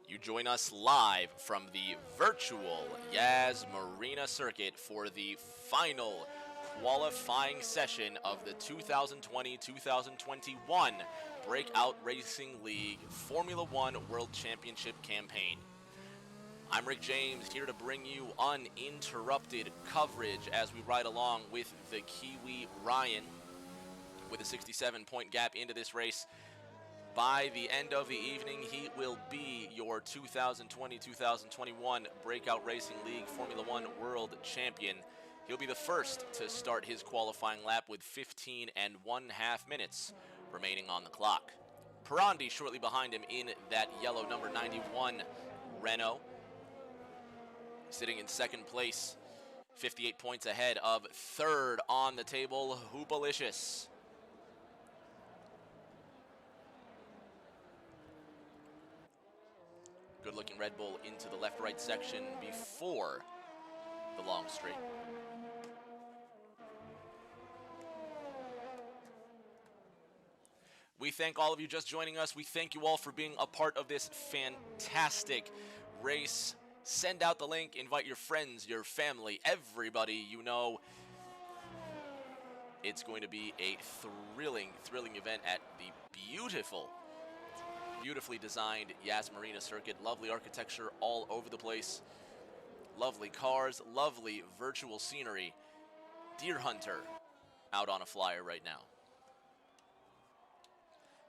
You join us live from the virtual Yas Marina Circuit for the final qualifying session of the 2020-2021 Breakout Racing League Formula One World Championship campaign. I'm Rick James, here to bring you uninterrupted coverage as we ride along with the Kiwi Ryan with a 67-point gap into this race. By the end of the evening, he will be your 2020-2021 Breakout Racing League Formula One World Champion. He'll be the first to start his qualifying lap with 15 1/2 minutes remaining on the clock. Pirandi shortly behind him in that yellow number 91 Renault. Sitting in second place, 58 points ahead of third on the table, Hoopalicious. Good-looking Red Bull into the left-right section before the long straight. We thank all of you just joining us. We thank you all for being a part of this fantastic race. Send out the link, invite your friends, your family, everybody you know. It's going to be a thrilling event at the beautifully designed Yas Marina Circuit. Lovely architecture all over the place. Lovely cars, lovely virtual scenery. Deer Hunter out on a flyer right now.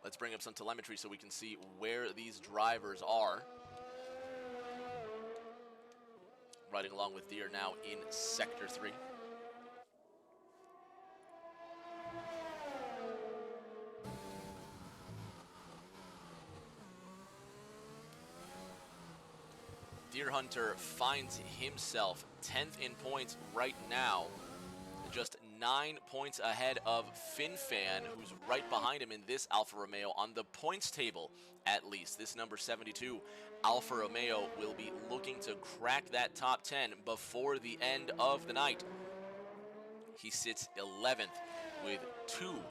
Let's bring up some telemetry so we can see where these drivers are. Riding along with Deer now in Sector 3. Deer Hunter finds himself 10th in points right now, just 9 points ahead of FinFan, who's right behind him in this Alfa Romeo on the points table, at least. This number 72 Alfa Romeo will be looking to crack that top 10 before the end of the night. He sits 11th with two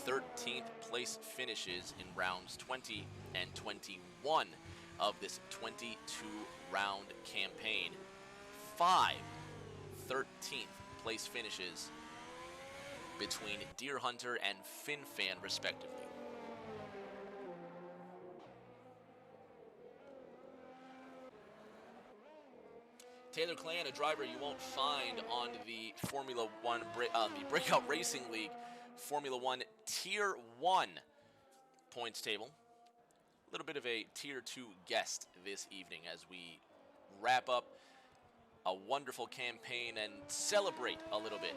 13th place finishes in rounds 20 and 21 of this 22-round campaign. 5 13th place finishes between Deer Hunter and FinFan, respectively. Taylor Clan, a driver you won't find on the Formula One, the Breakout Racing League Formula One Tier 1 points table. A little bit of a Tier 2 guest this evening as we wrap up a wonderful campaign and celebrate a little bit.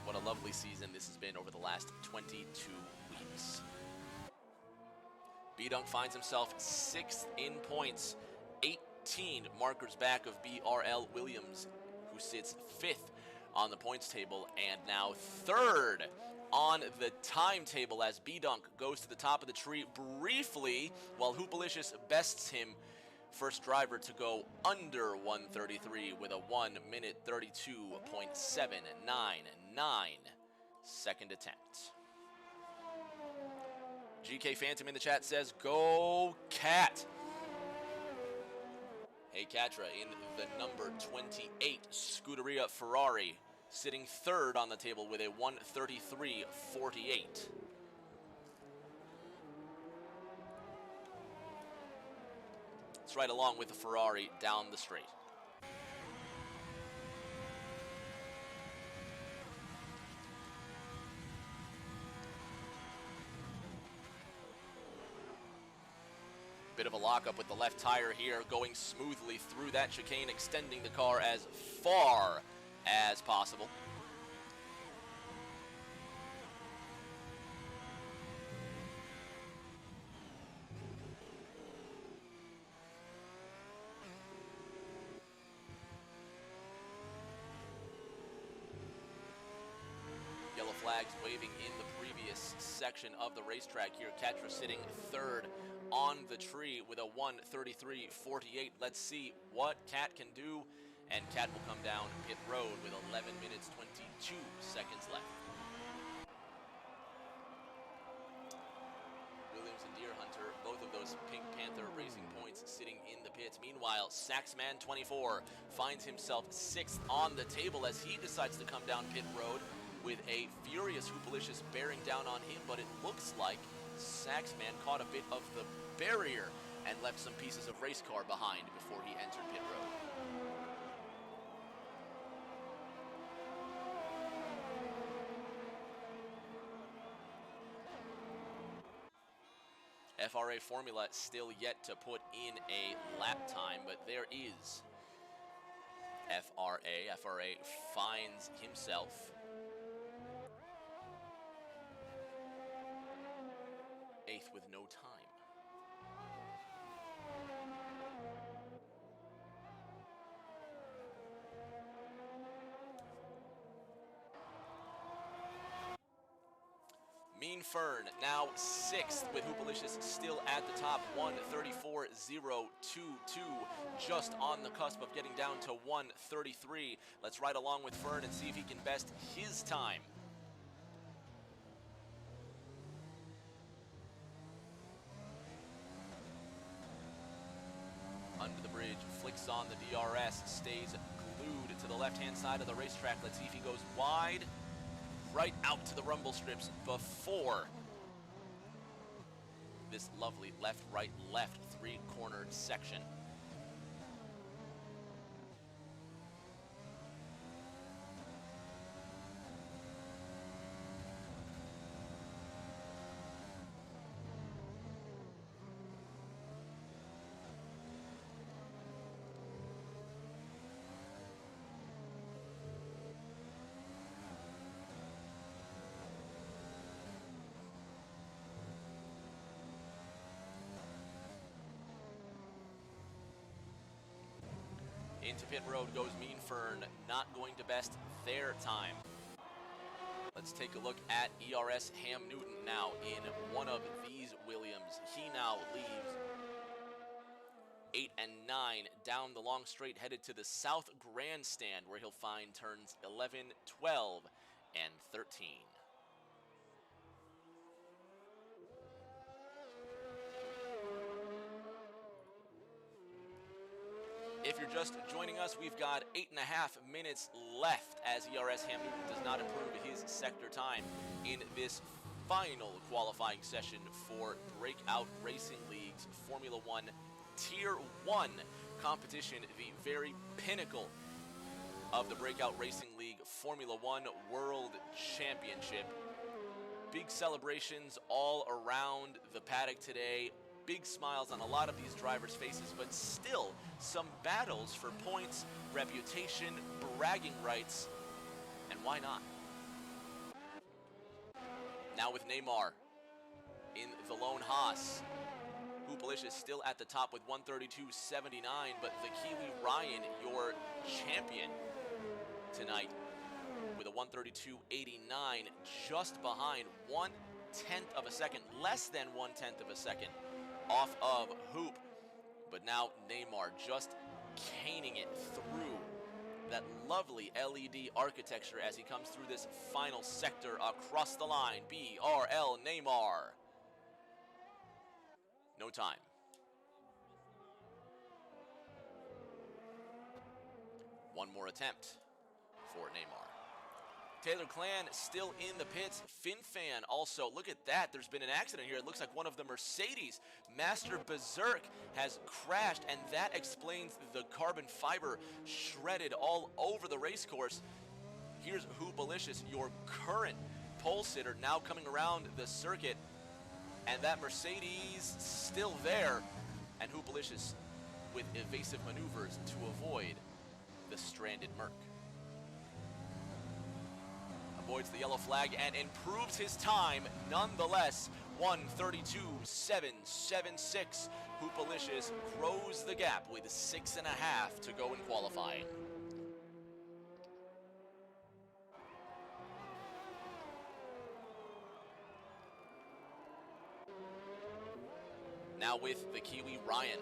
What a lovely season this has been over the last 22 weeks. B-Dunk finds himself 6th in points, 18 markers back of BRL Williams, who sits 5th on the points table and now 3rd on the timetable as B-Dunk goes to the top of the tree briefly while Hoopalicious bests him. First driver to go under 1:33 with a 1:32.799 second attempt. GK Phantom in the chat says, "Go Cat." Hey Catra in the number 28 Scuderia Ferrari, sitting 3rd on the table with a 1:33.48. It's right along with the Ferrari down the straight. Bit of a lockup with the left tire here, going smoothly through that chicane, extending the car as far as possible. Yellow flags waving in the previous section of the racetrack here. Catra sitting 3rd on the tree with a 1:33.48. Let's see what Cat can do. And Cat will come down pit road with 11 minutes 22 seconds left. James and Deer Hunter, both of those Pink Panther Racing points sitting in the pits. Meanwhile, Saxman24 finds himself 6th on the table as he decides to come down pit road with a furious Hoopalicious bearing down on him, but it looks like Saxman caught a bit of the barrier and left some pieces of race car behind before he entered pit road. FRA Formula still yet to put in a lap time, but there is FRA. FRA finds himself 8th with no time. Mean Fern now 6th with Hoopalicious still at the top, 1:34.022, just on the cusp of getting down to 1:33. Let's ride along with Fern and see if he can best his time. Under the bridge, flicks on the DRS, stays glued to the left-hand side of the racetrack. Let's see if he goes wide, right out to the rumble strips before this lovely left, right, left three-corner section. Into pit road goes Mean Fern, not going to best their time. Let's take a look at ERS Ham Newton now in one of these Williams. He now leaves 8 and 9 down the long straight, headed to the South Grandstand, where he'll find turns 11, 12, and 13. If you're just joining us, we've got 8.5 minutes left as ERS Ham Newton does not improve his sector time in this final qualifying session for Breakout Racing League's Formula One Tier 1 competition, the very pinnacle of the Breakout Racing League Formula One World Championship. Big celebrations all around the paddock today. Big smiles on a lot of these drivers' faces, but still some battles for points, reputation, bragging rights, and why not? Now with Neymar in the lone Haas. Hoopalicious still at the top with 132.79, but the Kiwi Ryan, your champion tonight, with a 132.89, just behind 1/10 of a second, less than 1/10 of a second off of Hoop. But now Neymar just caning it through that lovely LED architecture as he comes through this final sector across the line. BRL Neymar. No time. One more attempt for Neymar. Taylor Clan still in the pits. FinFan also. Look at that. There's been an accident here. It looks like one of the Mercedes Master Berserk has crashed, and that explains the carbon fiber shredded all over the race course. Here's Hoopalicious, your current pole sitter, now coming around the circuit, and that Mercedes still there, and Hoopalicious with evasive maneuvers to avoid the stranded Merc. Avoids the yellow flag and improves his time nonetheless. 1:32.776. Hoopalicious grows the gap with 6.5 to go in qualifying. Now with the Kiwi Ryan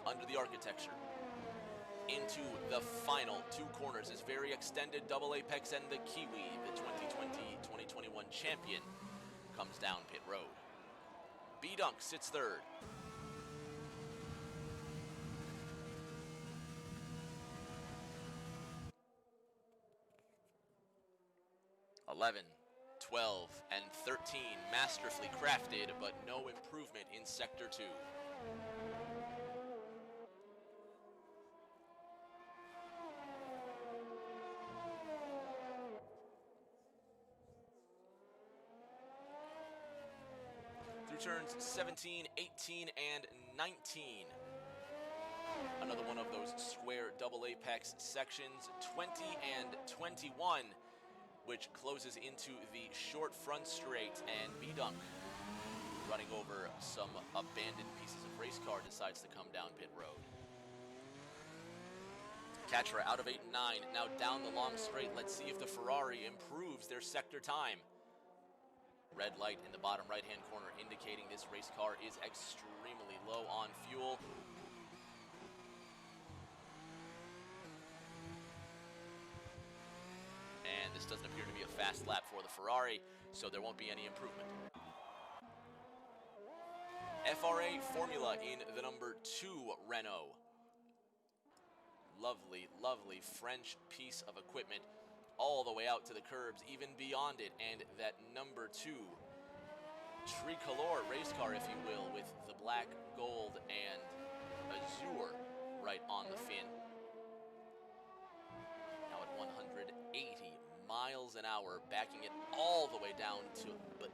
under the architecture. Into the final two corners, his very extended double apex and the Kiwi, the 2020-2021 champion, comes down pit road. B-Dunk sits third. (11, 12, and 13 masterfully crafted, but no improvement in Sector 2. Through turns 17, 18, and 19. Another one of those square double apex sections, 20 and 21, which closes into the short front straight, and B-Dunk, running over some abandoned pieces of race car, decides to come down pit road. Katra out of 8 and 9, now down the long straight. Let's see if the Ferrari improves their sector time. Red light in the bottom right-hand corner indicating this race car is extremely low on fuel. And this doesn't appear to be a fast lap for the Ferrari, so there won't be any improvement. FRA Formula in the number 2 Renault. Lovely, lovely French piece of equipment, all the way out to the curbs, even beyond it, and that number 2 tricolor race car, if you will, with the black, gold, and azure right on the fin. Now at 180 miles an hour, backing it all the way down to but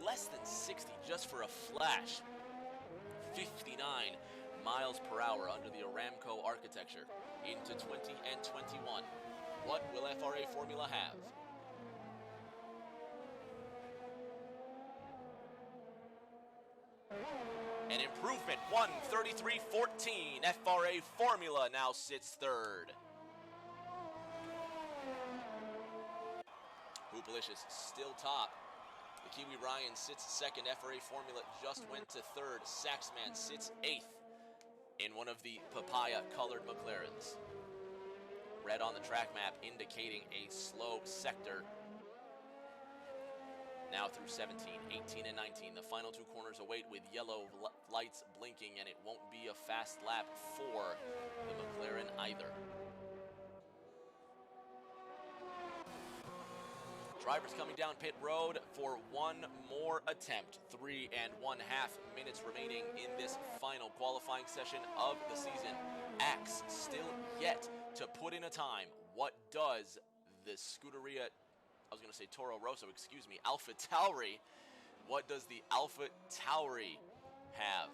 less than 60 just for a flash. 59 miles per hour under the Aramco architecture into 20 and 21. What will FRA Formula have? An improvement, 1:33.14. FRA Formula now sits third. Hoopalicious still top. The Kiwi Ryan sits second. FRA Formula just went to third. Saxman sits eighth in one of the papaya-colored McLarens. Red on the track map indicating a slow sector. Now through 17, 18, and 19. The final 2 corners await with yellow lights blinking, and it won't be a fast lap for the McLaren either. Drivers coming down pit road for one more attempt. 3.5 minutes remaining in this final qualifying session of the season. Axe still yet to put in a time. What does the Scuderia, I was going to say Toro Rosso, excuse me, Alpha Tauri, what does the Alpha Tauri have?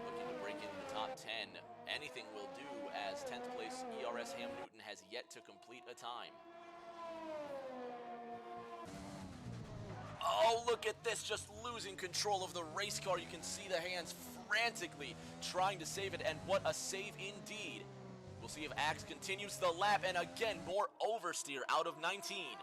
Looking to break into the top 10. Anything will do, as 10th place ERS Ham Newton has yet to complete a time. Oh, look at this, just losing control of the race car. You can see the hands frantically trying to save it, and what a save indeed. We'll see if Axe continues the lap, and again, more oversteer out of 19.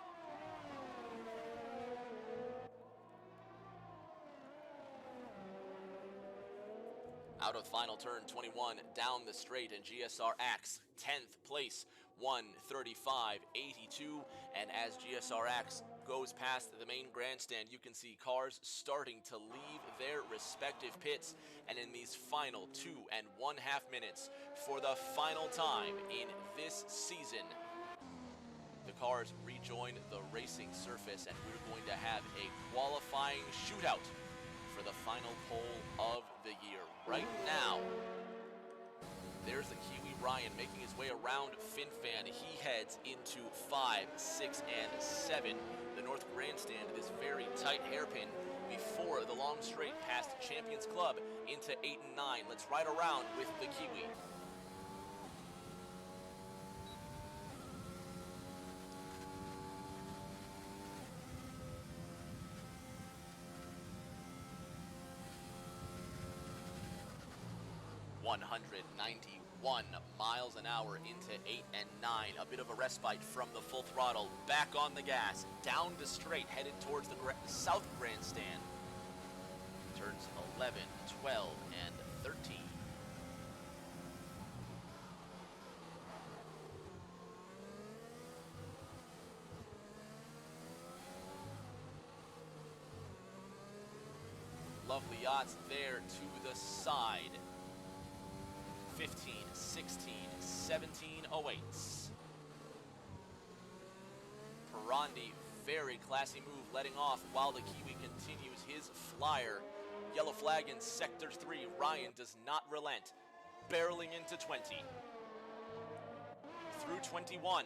Out of final turn 21, down the straight, and GSR Axe, 10th place, 1:35.82, and as GSR Axe goes past the main grandstand, you can see cars starting to leave their respective pits, and in these final 2.5 minutes, for the final time in this season, the cars rejoin the racing surface, and we're going to have a qualifying shootout for the final pole of the year. Right now, there's the Kiwi Ryan making his way around FinFan. He heads into 5, 6, and 7. The North Grandstand, this very tight hairpin before the long straight past Champions Club into 8 and 9. Let's ride around with the Kiwi. (191 miles an hour into 8 and 9. A bit of a respite from the full throttle. Back on the gas, down the straight, headed towards the South Grandstand. Turns 11, 12, and 13. lovely yachts there to the side. 15, 16, 17 awaits. Pirandi, very classy move, letting off while the Kiwi continues his flyer. Yellow flag in Sector 3. Ryan does not relent, barreling into 20. Through 21.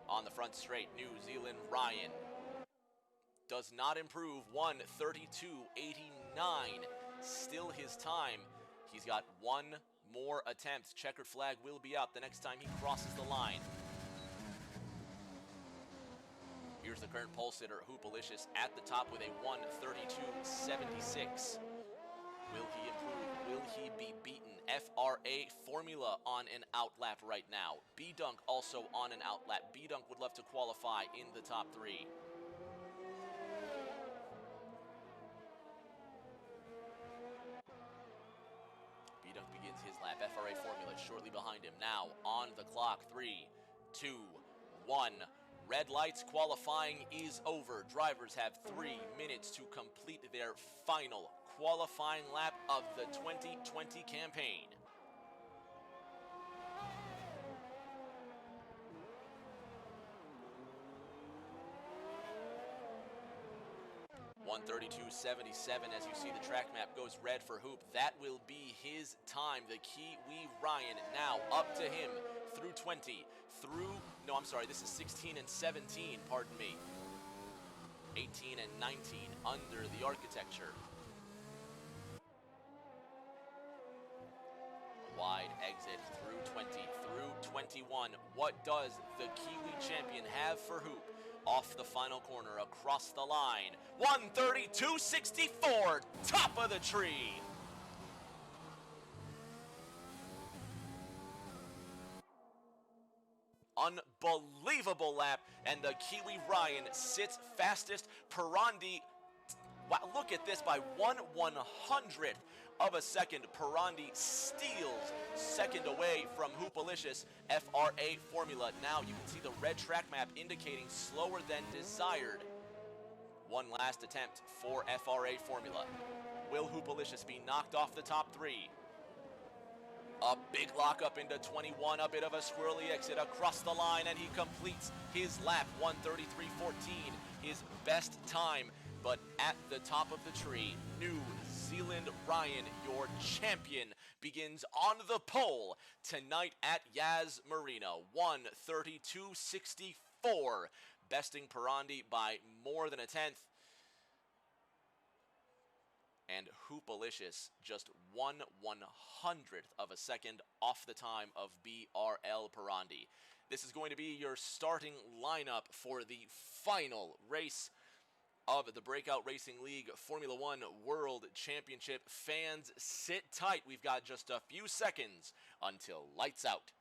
On the front straight, New Zealand Ryan does not improve. 1:32.89. Still his time. He's got one more attempt. Checkered flag will be up the next time he crosses the line. Here's the current pole sitter, Hoopalicious, at the top with a 1:32.76. Will he improve? Will he be beaten? FRA Formula on an outlap right now. B-Dunk also on an outlap. B-Dunk would love to qualify in the top 3. B-Dunk begins his lap. FRA Formula shortly behind him. Now on the clock. 3, 2, 1. Red lights. Qualifying is over. Drivers have 3 minutes to complete their final qualifying lap of the 2020 campaign. (1:32.77) as you see the track map goes red for Hoop. That will be his time. The Kiwi Ryan now up to him through 20. This is 16 and 17, pardon me. 18 and 19 under the architecture. Wide exit through 20, through 21. What does the Kiwi champion have for Hoop? Off the final corner, across the line. 1:32.64, top of the tree. Unbelievable lap, and the Kiwi Ryan sits fastest. Pirandi, wow, look at this, by 1/100th of a second. Pirandi steals second away from Hoopalicious. FRA Formula. Now you can see the red track map indicating slower than desired. One last attempt for FRA Formula. Will Hoopalicious be knocked off the top 3? A big lockup into 21, a bit of a squirrely exit across the line, and he completes his lap. 1:33.14, his best time. But at the top of the tree, New Zealand Ryan, your champion, begins on the pole tonight at Yas Marina. 1:32.64, besting Pirandi by more than a tenth. And Hoopalicious just 1/100th of a second off the time of BRL Pirandi. This is going to be your starting lineup for the final race of the Breakout Racing League Formula One World Championship. Fans, sit tight. We've got just a few seconds until lights out.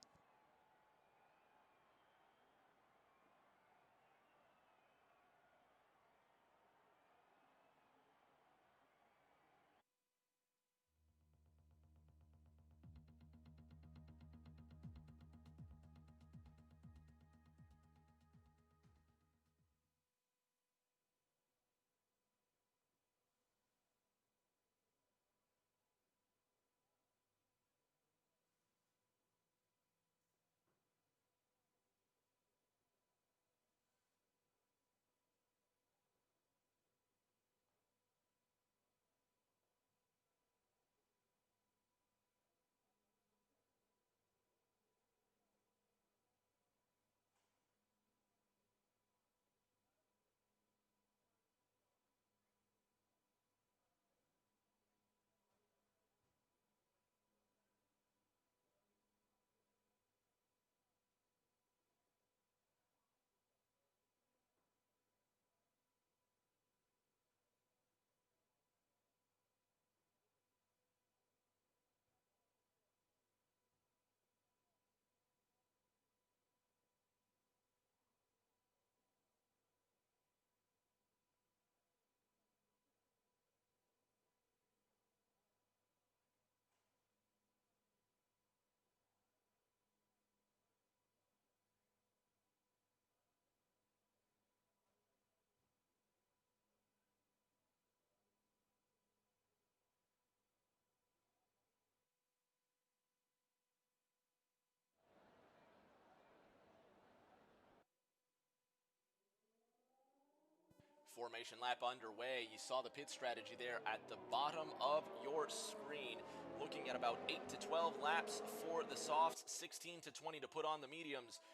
Formation lap underway. You saw the pit strategy there at the bottom of your screen. Looking at about 8 to 12 laps for the softs, 16 to 20 to put on the mediums.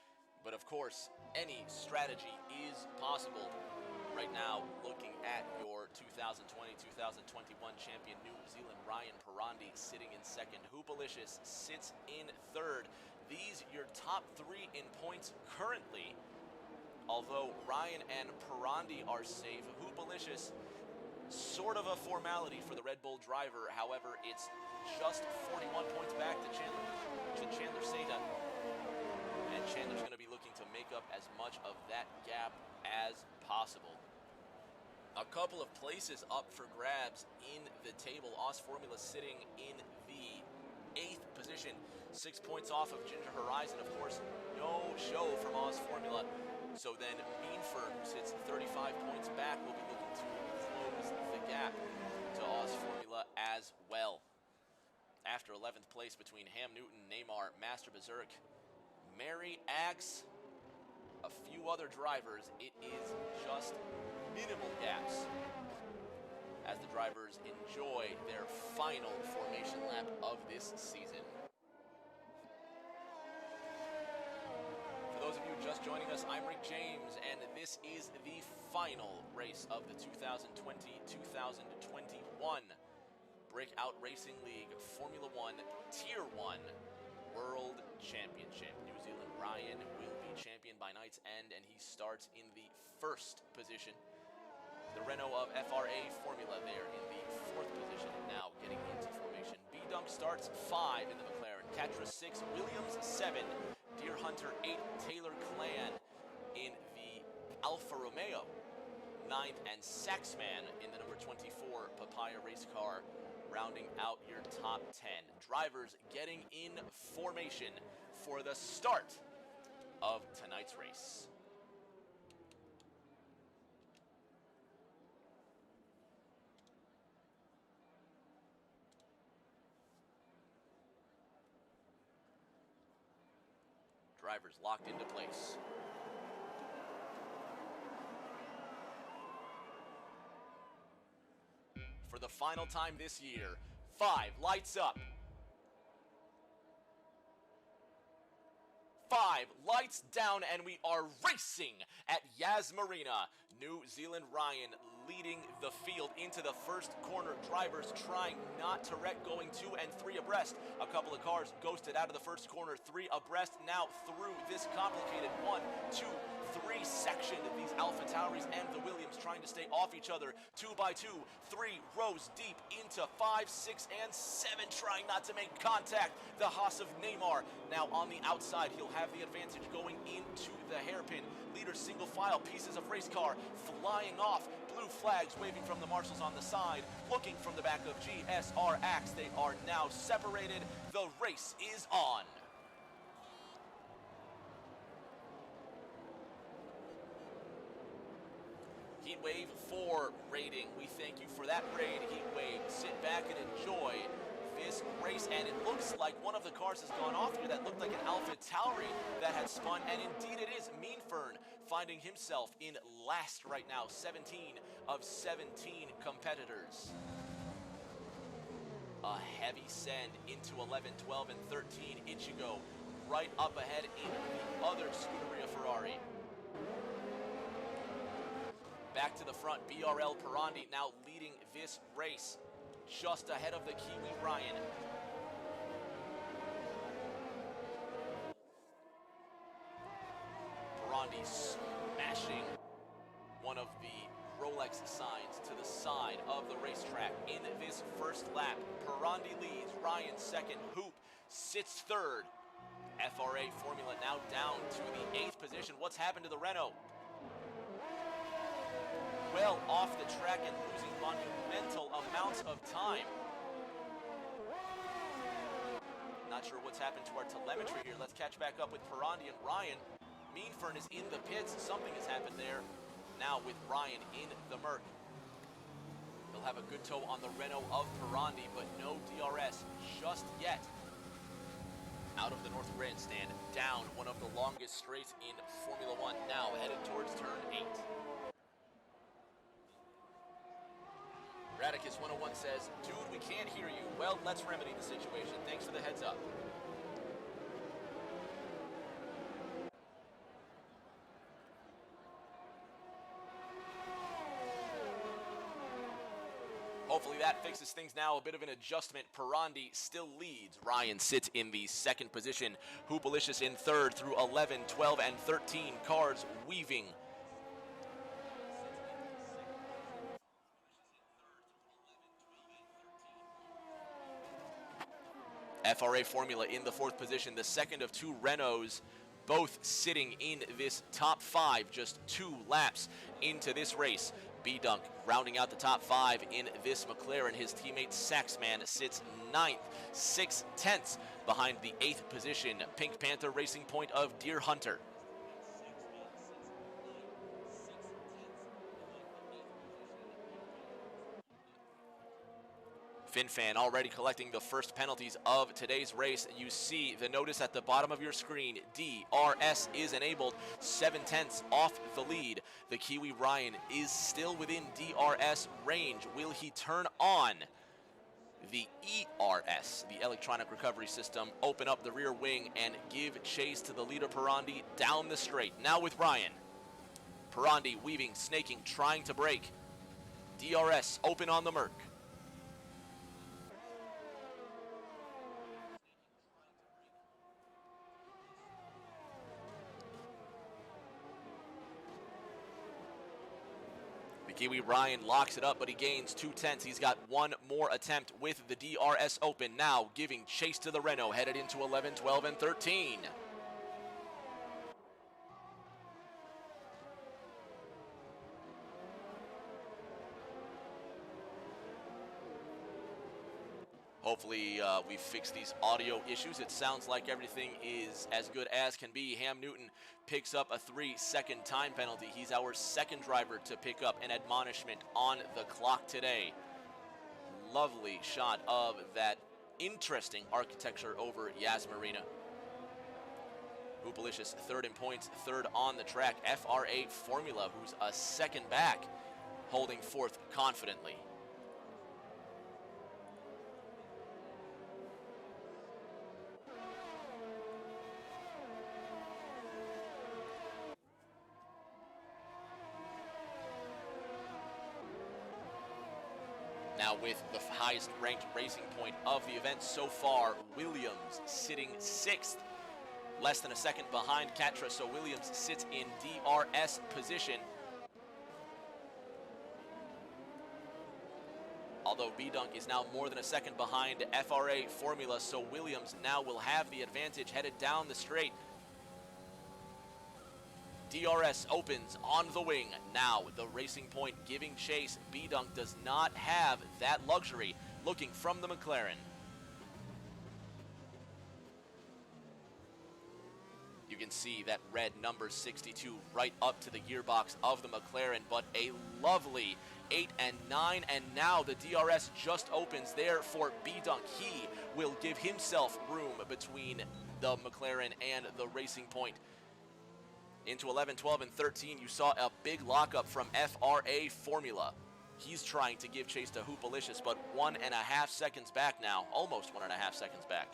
But of course, any strategy is possible. Right now, looking at your 2020-2021 champion New Zealand Ryan Perandi sitting in second. Hoopalicious sits in third. These your top three in points currently. Although Ryan and Perandi are safe, Hoopalicious, sort of a formality for the Red Bull driver. However, it's just 41 points back to Chandler Seda. And Chandler's going to be looking to make up as much of that gap as possible. A couple of places up for grabs in the table. Oz Formula sitting in the 8th position, 6 points off of Ginger Horizon. Of course, no show from Oz Formula. So then Meanford, who sits 35 points back, will be looking to close the gap to Oz Formula as well. After 11th place between Ham Newton, Neymar, Master Berserk, Mary Axe, a few other drivers, it is just minimal gaps as the drivers enjoy their final formation lap of this season. For those of you just joining us, I'm Rick James, and this is the final race of the 2020-2021 Breakout Racing League Formula One Tier 1 World Championship. New Zealand Ryan will be champion by night's end, and he starts in the 1st position. The Renault of FRA Formula there in the 4th position, and now getting into formation. B-Dunk starts 5 in the McLaren, Catra 6, Williams 7, Deer Hunter 8, Taylor Clan in the Alfa Romeo 9th, and Saxman in the number 24 Papaya race car, rounding out your top 10. Drivers getting in formation for the start of tonight's race. Drivers locked into place. For the final time this year, 5 lights up. 5 lights down, and we are racing at Yas Marina. New Zealand Ryan leading the field into the first corner. Drivers trying not to wreck, going 2 and 3 abreast. A couple of cars ghosted out of the first corner, 3 abreast now through this complicated 1, 2, 3 section. These Alpha Tauris and the Williams trying to stay off each other 2 by 2, 3 rows deep into 5, 6, and 7, trying not to make contact. The Haas of Neymar now on the outside. He'll have the advantage going into the hairpin. Leader single file, pieces of race car flying off. Blue flags waving from the marshals on the side. Looking from the back of GSR Axe. They are now separated. The race is on. Heatwave 4 rating. We thank you for that raid, Heatwave. Sit back and enjoy this race, and it looks like one of the cars has gone off here that looked like an Alpha Tauri that had spun, and indeed it is. Meanfern finding himself in last right now, 17 of 17 competitors. A heavy send into 11, 12, and 13. Ichigo right up ahead in the other Scuderia Ferrari. Back to the front, BRL Perandi now leading this race, just ahead of the Kiwi Ryan. Perandi smashing one of the Rolex signs to the side of the racetrack in this first lap. Perandi leads, Ryan second, Hoop sits third. FRA Formula now down to the 8th position. What's happened to the Renault? Well off the track and losing monumental amounts of time. Not sure what's happened to our telemetry here. Let's catch back up with Perandi and Ryan. Meanfern is in the pits. Something has happened there. Now with Ryan in the Merc. He'll have a good tow on the Renault of Perandi, but no DRS just yet. Out of the North Grandstand, down one of the longest straights in Formula One, now headed towards turn 8. Marcus 101 says, dude, we can't hear you. Well, let's remedy the situation. Thanks for the heads up. Hopefully that fixes things now. A bit of an adjustment. Pirandi still leads. Ryan sits in the second position. Hoopalicious in third through 11, 12, and 13 cars weaving. FRA Formula in the fourth position, the second of two Renaults, both sitting in this top five, just 2 laps into this race. B-Dunk rounding out the top 5 in this McLaren. His teammate Saxman sits 9th, 6/10 behind the 8th position Pink Panther Racing Point of Deer Hunter. FinFan already collecting the first penalties of today's race. You see the notice at the bottom of your screen. DRS is enabled, 7/10 off the lead. The Kiwi Ryan is still within DRS range. Will he turn on the ERS, the electronic recovery system, open up the rear wing and give chase to the leader Pirandi down the straight? Now with Ryan. Pirandi weaving, snaking, trying to brake. DRS open on the Merc. Kiwi Ryan locks it up, but he gains 2/10. He's got one more attempt with the DRS open. Now giving chase to the Renault, headed into 11, 12, and 13. Hopefully we fix these audio issues. It sounds like everything is as good as can be. Ham Newton picks up a 3-second time penalty. He's our second driver to pick up an admonishment on the clock today. Lovely shot of that interesting architecture over Yas Marina. Hoopalicious third in points, third on the track. FRA Formula, who's a second back, holding fourth confidently. Now with the highest ranked racing point of the event so far, Williams sitting 6th, less than a second behind Katra, so Williams sits in DRS position. Although B-Dunk is now more than a second behind FRA Formula, so Williams now will have the advantage headed down the straight. DRS opens on the wing. Now the Racing Point giving chase. B-Dunk does not have that luxury, looking from the McLaren. You can see that red number 62 right up to the gearbox of the McLaren, but a lovely 8 and 9, and now the DRS just opens there for B-Dunk. He will give himself room between the McLaren and the Racing Point. Into 11, 12, and 13, you saw a big lockup from FRA Formula. He's trying to give chase to Hoopalicious, but 1.5 seconds back now, almost 1.5 seconds back.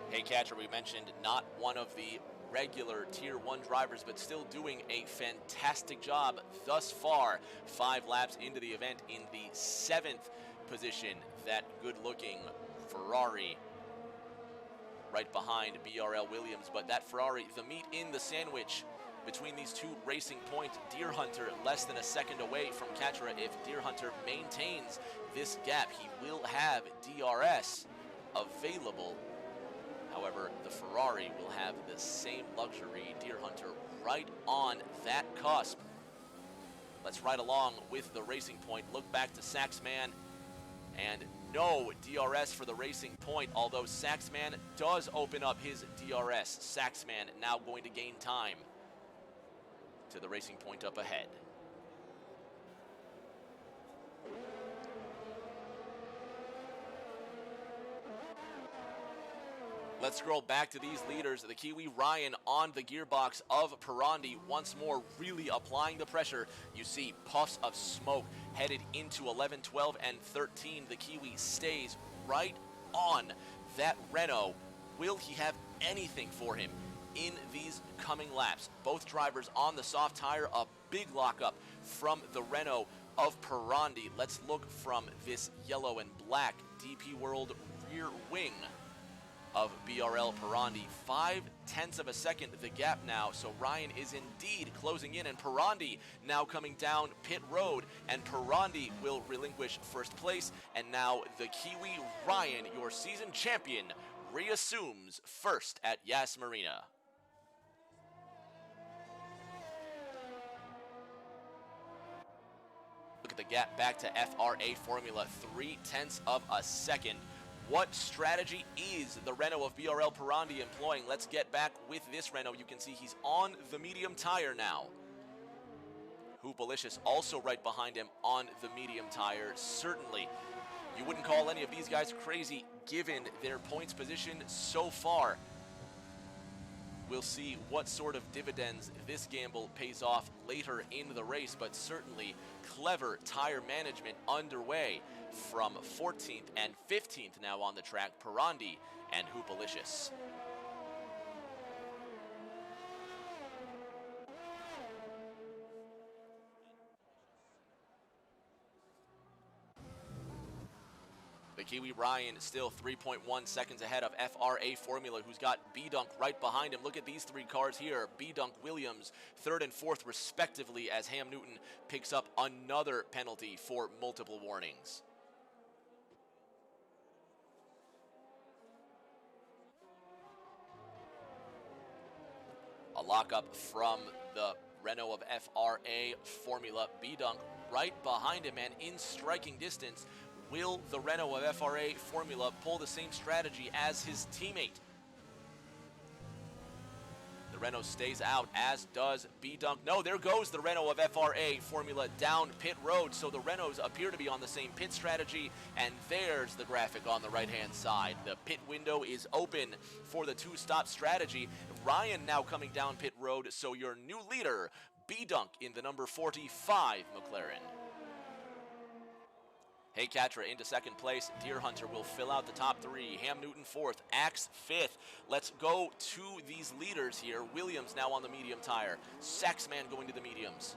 Hey Catcher, we mentioned not one of the regular Tier 1 drivers, but still doing a fantastic job thus far. 5 laps into the event in the 7th position, that good-looking Ferrari right behind BRL Williams. But that Ferrari, the meat in the sandwich between these two Racing Point. Deer Hunter less than a second away from Katra. If Deer Hunter maintains this gap, he will have DRS available. However, the Ferrari will have the same luxury. Deer Hunter right on that cusp. Let's ride along with the Racing Point. Look back to Saxman, and no DRS for the Racing Point, although Saxman does open up his DRS. Saxman now going to gain time to the Racing Point up ahead. Let's scroll back to these leaders. The Kiwi Ryan on the gearbox of Pirandi, once more really applying the pressure. You see puffs of smoke headed into 11, 12, and 13. The Kiwi stays right on that Renault. Will he have anything for him in these coming laps? Both drivers on the soft tire, a big lockup from the Renault of Pirandi. Let's look from this yellow and black DP World rear wing of BRL Pirandi. 0.5 of a second the gap now, so Ryan is indeed closing in, and Pirandi now coming down pit road, and Pirandi will relinquish first place, and now the Kiwi Ryan, your season champion, reassumes first at Yas Marina. Look at the gap back to FRA Formula, 0.3 of a second. What strategy is the Renault of BRL Pirandi employing? Let's get back with this Renault. You can see he's on the medium tire now. Hoopalicious also right behind him on the medium tire. Certainly, you wouldn't call any of these guys crazy given their points position so far. We'll see what sort of dividends this gamble pays off later in the race, but certainly clever tire management underway from 14th and 15th now on the track, Pirandi and Hoopalicious. The Kiwi Ryan still 3.1 seconds ahead of FRA Formula, who's got B-Dunk right behind him. Look at these three cars here. B-Dunk Williams, 3rd and 4th respectively, as Ham Newton picks up another penalty for multiple warnings. A lockup from the Renault of FRA Formula. B-Dunk right behind him and in striking distance. Will the Renault of FRA Formula pull the same strategy as his teammate? The Renault stays out, as does B-Dunk. No, there goes the Renault of FRA Formula down pit road. So the Renaults appear to be on the same pit strategy, and there's the graphic on the right-hand side. The pit window is open for the two-stop strategy. Ryan now coming down pit road, so your new leader, B-Dunk in the number 45 McLaren. Hey Katra into 2nd place. Deer Hunter will fill out the top 3. Ham Newton 4th. Axe 5th. Let's go to these leaders here. Williams now on the medium tire. Saxman going to the mediums.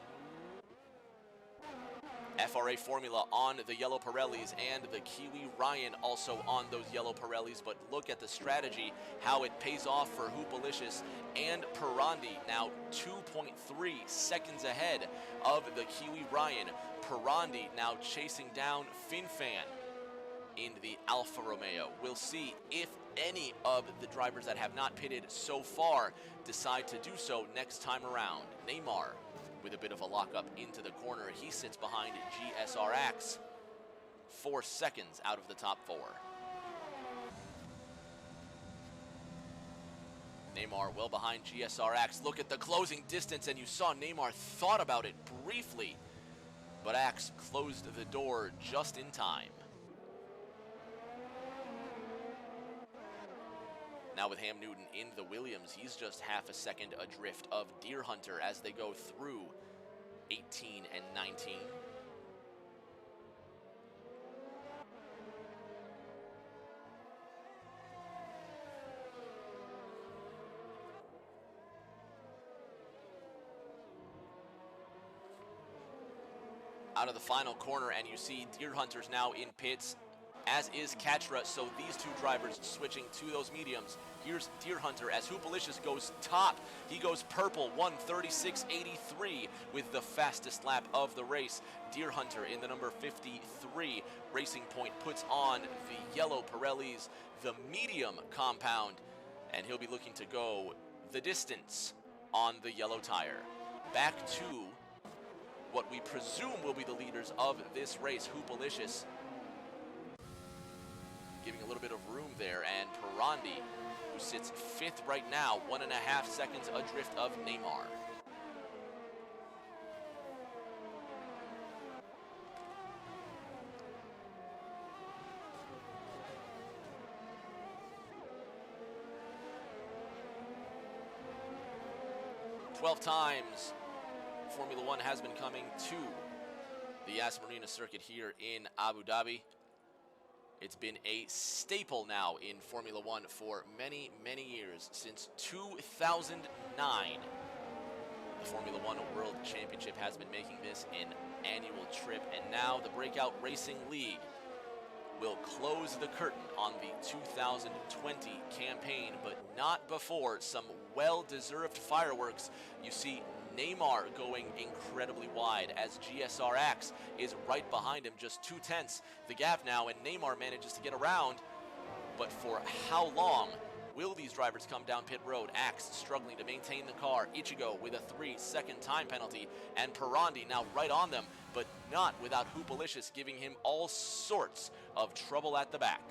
FRA Formula on the yellow Pirellis, and the Kiwi Ryan also on those yellow Pirellis. But look at the strategy, how it pays off for Hoopalicious and Pirandi. Now 2.3 seconds ahead of the Kiwi Ryan. Pirandi now chasing down FinFan in the Alfa Romeo. We'll see if any of the drivers that have not pitted so far decide to do so next time around. Neymar with a bit of a lockup into the corner. He sits behind GSRX, 4 seconds out of the top 4. Neymar well behind GSRX. Look at the closing distance, and you saw Neymar thought about it briefly, but Axe closed the door just in time. Now with Ham Newton in the Williams, he's just half a second adrift of Deer Hunter as they go through 18 and 19. Out of the final corner, and you see Deer Hunter's now in pits, as is Katra, so these two drivers switching to those mediums. Here's Deer Hunter as Hoopalicious goes top. He goes purple, 1:36.83 with the fastest lap of the race. Deer Hunter in the number 53. Racing Point puts on the yellow Pirellis, the medium compound, and he'll be looking to go the distance on the yellow tire. Back to what we presume will be the leaders of this race, Hoopalicious giving a little bit of room there, and Pirandi, who sits 5th right now, 1.5 seconds adrift of Neymar. 12 times Formula One has been coming to the Yas Marina circuit here in Abu Dhabi. It's been a staple now in Formula One for many, many years, since 2009. The Formula One World Championship has been making this an annual trip, and now the Breakout Racing League will close the curtain on the 2020 campaign, but not before some well-deserved fireworks. You see Neymar going incredibly wide as GSR-X is right behind him, just 2/10 the gap now, and Neymar manages to get around. But for how long will these drivers come down pit road? Axe struggling to maintain the car. Ichigo with a 3-second time penalty, and Pirandi now right on them, but not without Hoopalicious giving him all sorts of trouble at the back.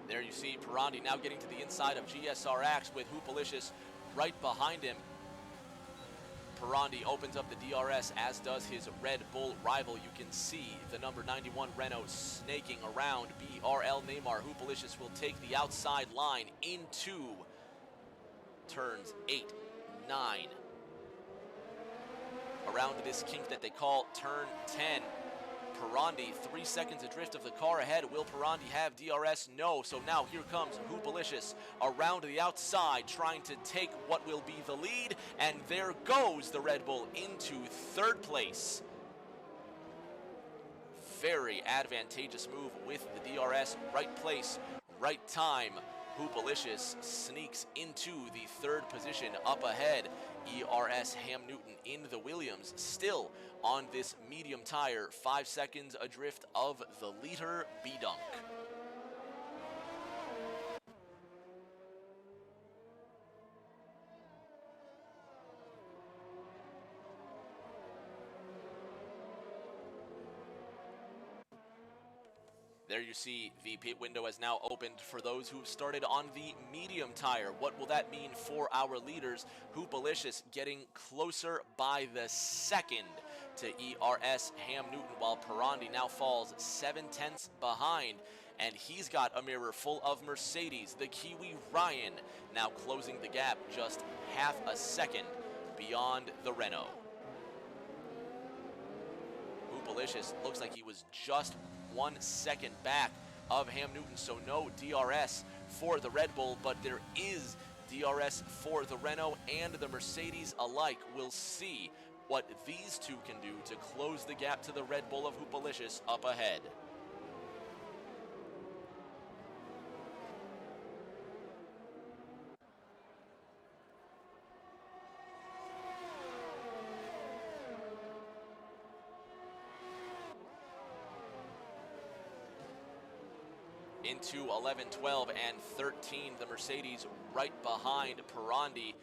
There you see Pirandi now getting to the inside of GSR-X with Hoopalicious right behind him. Pirandi opens up the DRS, as does his Red Bull rival. You can see the number 91 Renault snaking around BRL Neymar. Hoopalicious will take the outside line into turns 8, 9. Around this kink that they call turn 10. Pirandi 3 seconds adrift of the car ahead. Will Pirandi have DRS? No. So now here comes Hoopalicious around the outside, trying to take what will be the lead. And there goes the Red Bull into third place. Very advantageous move with the DRS. Right place, right time. Hoopalicious sneaks into the third position up ahead. ERS Ham Newton in the Williams, still on this medium tire, 5 seconds adrift of the leader B-Dunk. There you see the pit window has now opened for those who started on the medium tire. What will that mean for our leaders? Hoopalicious getting closer by the second to ERS Ham Newton, while Pirandi now falls 7/10 behind, and he's got a mirror full of Mercedes. The Kiwi Ryan now closing the gap just half a second beyond the Renault. Hoopalicious looks like he was just 1 second back of Ham Newton, so no DRS for the Red Bull, but there is DRS for the Renault and the Mercedes alike. We'll see what these two can do to close the gap to the Red Bull of Hoopalicious up ahead. Into 11, 12, and 13, the Mercedes right behind Pirandi,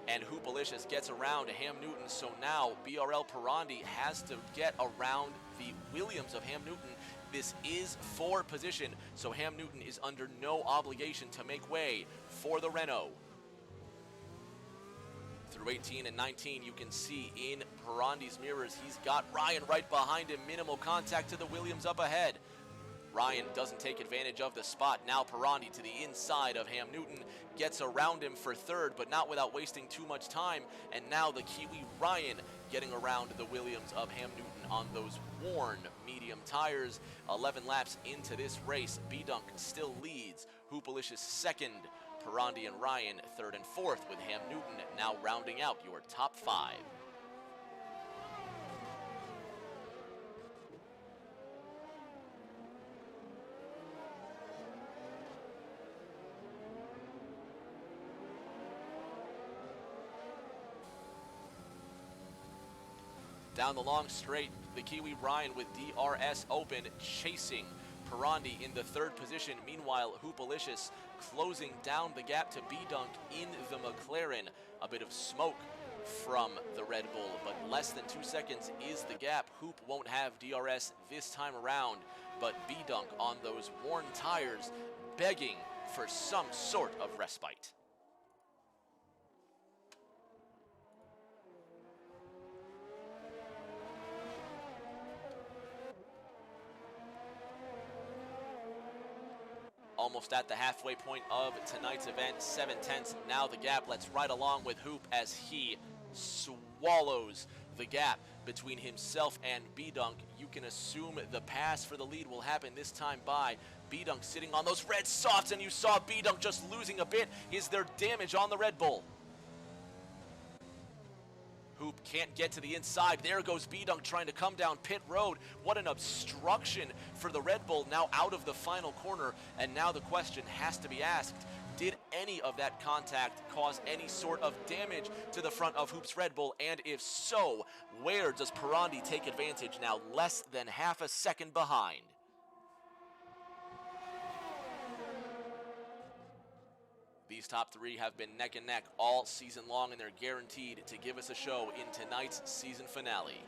and Hoopalicious gets around Ham Newton. So now BRL Pirandi has to get around the Williams of Ham Newton. This is for position, so Ham Newton is under no obligation to make way for the Renault. Through 18 and 19, you can see in Pirandi's mirrors, he's got Ryan right behind him. Minimal contact to the Williams up ahead. Ryan doesn't take advantage of the spot. Now Pirandi to the inside of Ham Newton, gets around him for third, but not without wasting too much time. And now the Kiwi Ryan getting around the Williams of Ham Newton on those worn medium tires. 11 laps into this race, B-Dunk still leads. Hoopalicious second, Pirandi and Ryan third and fourth, with Ham Newton now rounding out your top 5. Down the long straight, the Kiwi Ryan with DRS open, chasing Pirandi in the third position. Meanwhile, Hoopalicious closing down the gap to B-Dunk in the McLaren. A bit of smoke from the Red Bull, but less than 2 seconds is the gap. Hoop won't have DRS this time around, but B-Dunk on those worn tires begging for some sort of respite. Almost at the halfway point of tonight's event, 7/10. Now the gap. Let's ride along with Hoop as he swallows the gap between himself and B-Dunk. You can assume the pass for the lead will happen this time by B-Dunk sitting on those red softs, and you saw B-Dunk just losing a bit. Is there damage on the Red Bull? Hoop can't get to the inside. There goes B-Dunk trying to come down pit road. What an obstruction for the Red Bull, now out of the final corner. And now the question has to be asked, did any of that contact cause any sort of damage to the front of Hoop's Red Bull? And if so, where does Pirandi take advantage now, less than half a second behind? These top three have been neck and neck all season long, and they're guaranteed to give us a show in tonight's season finale.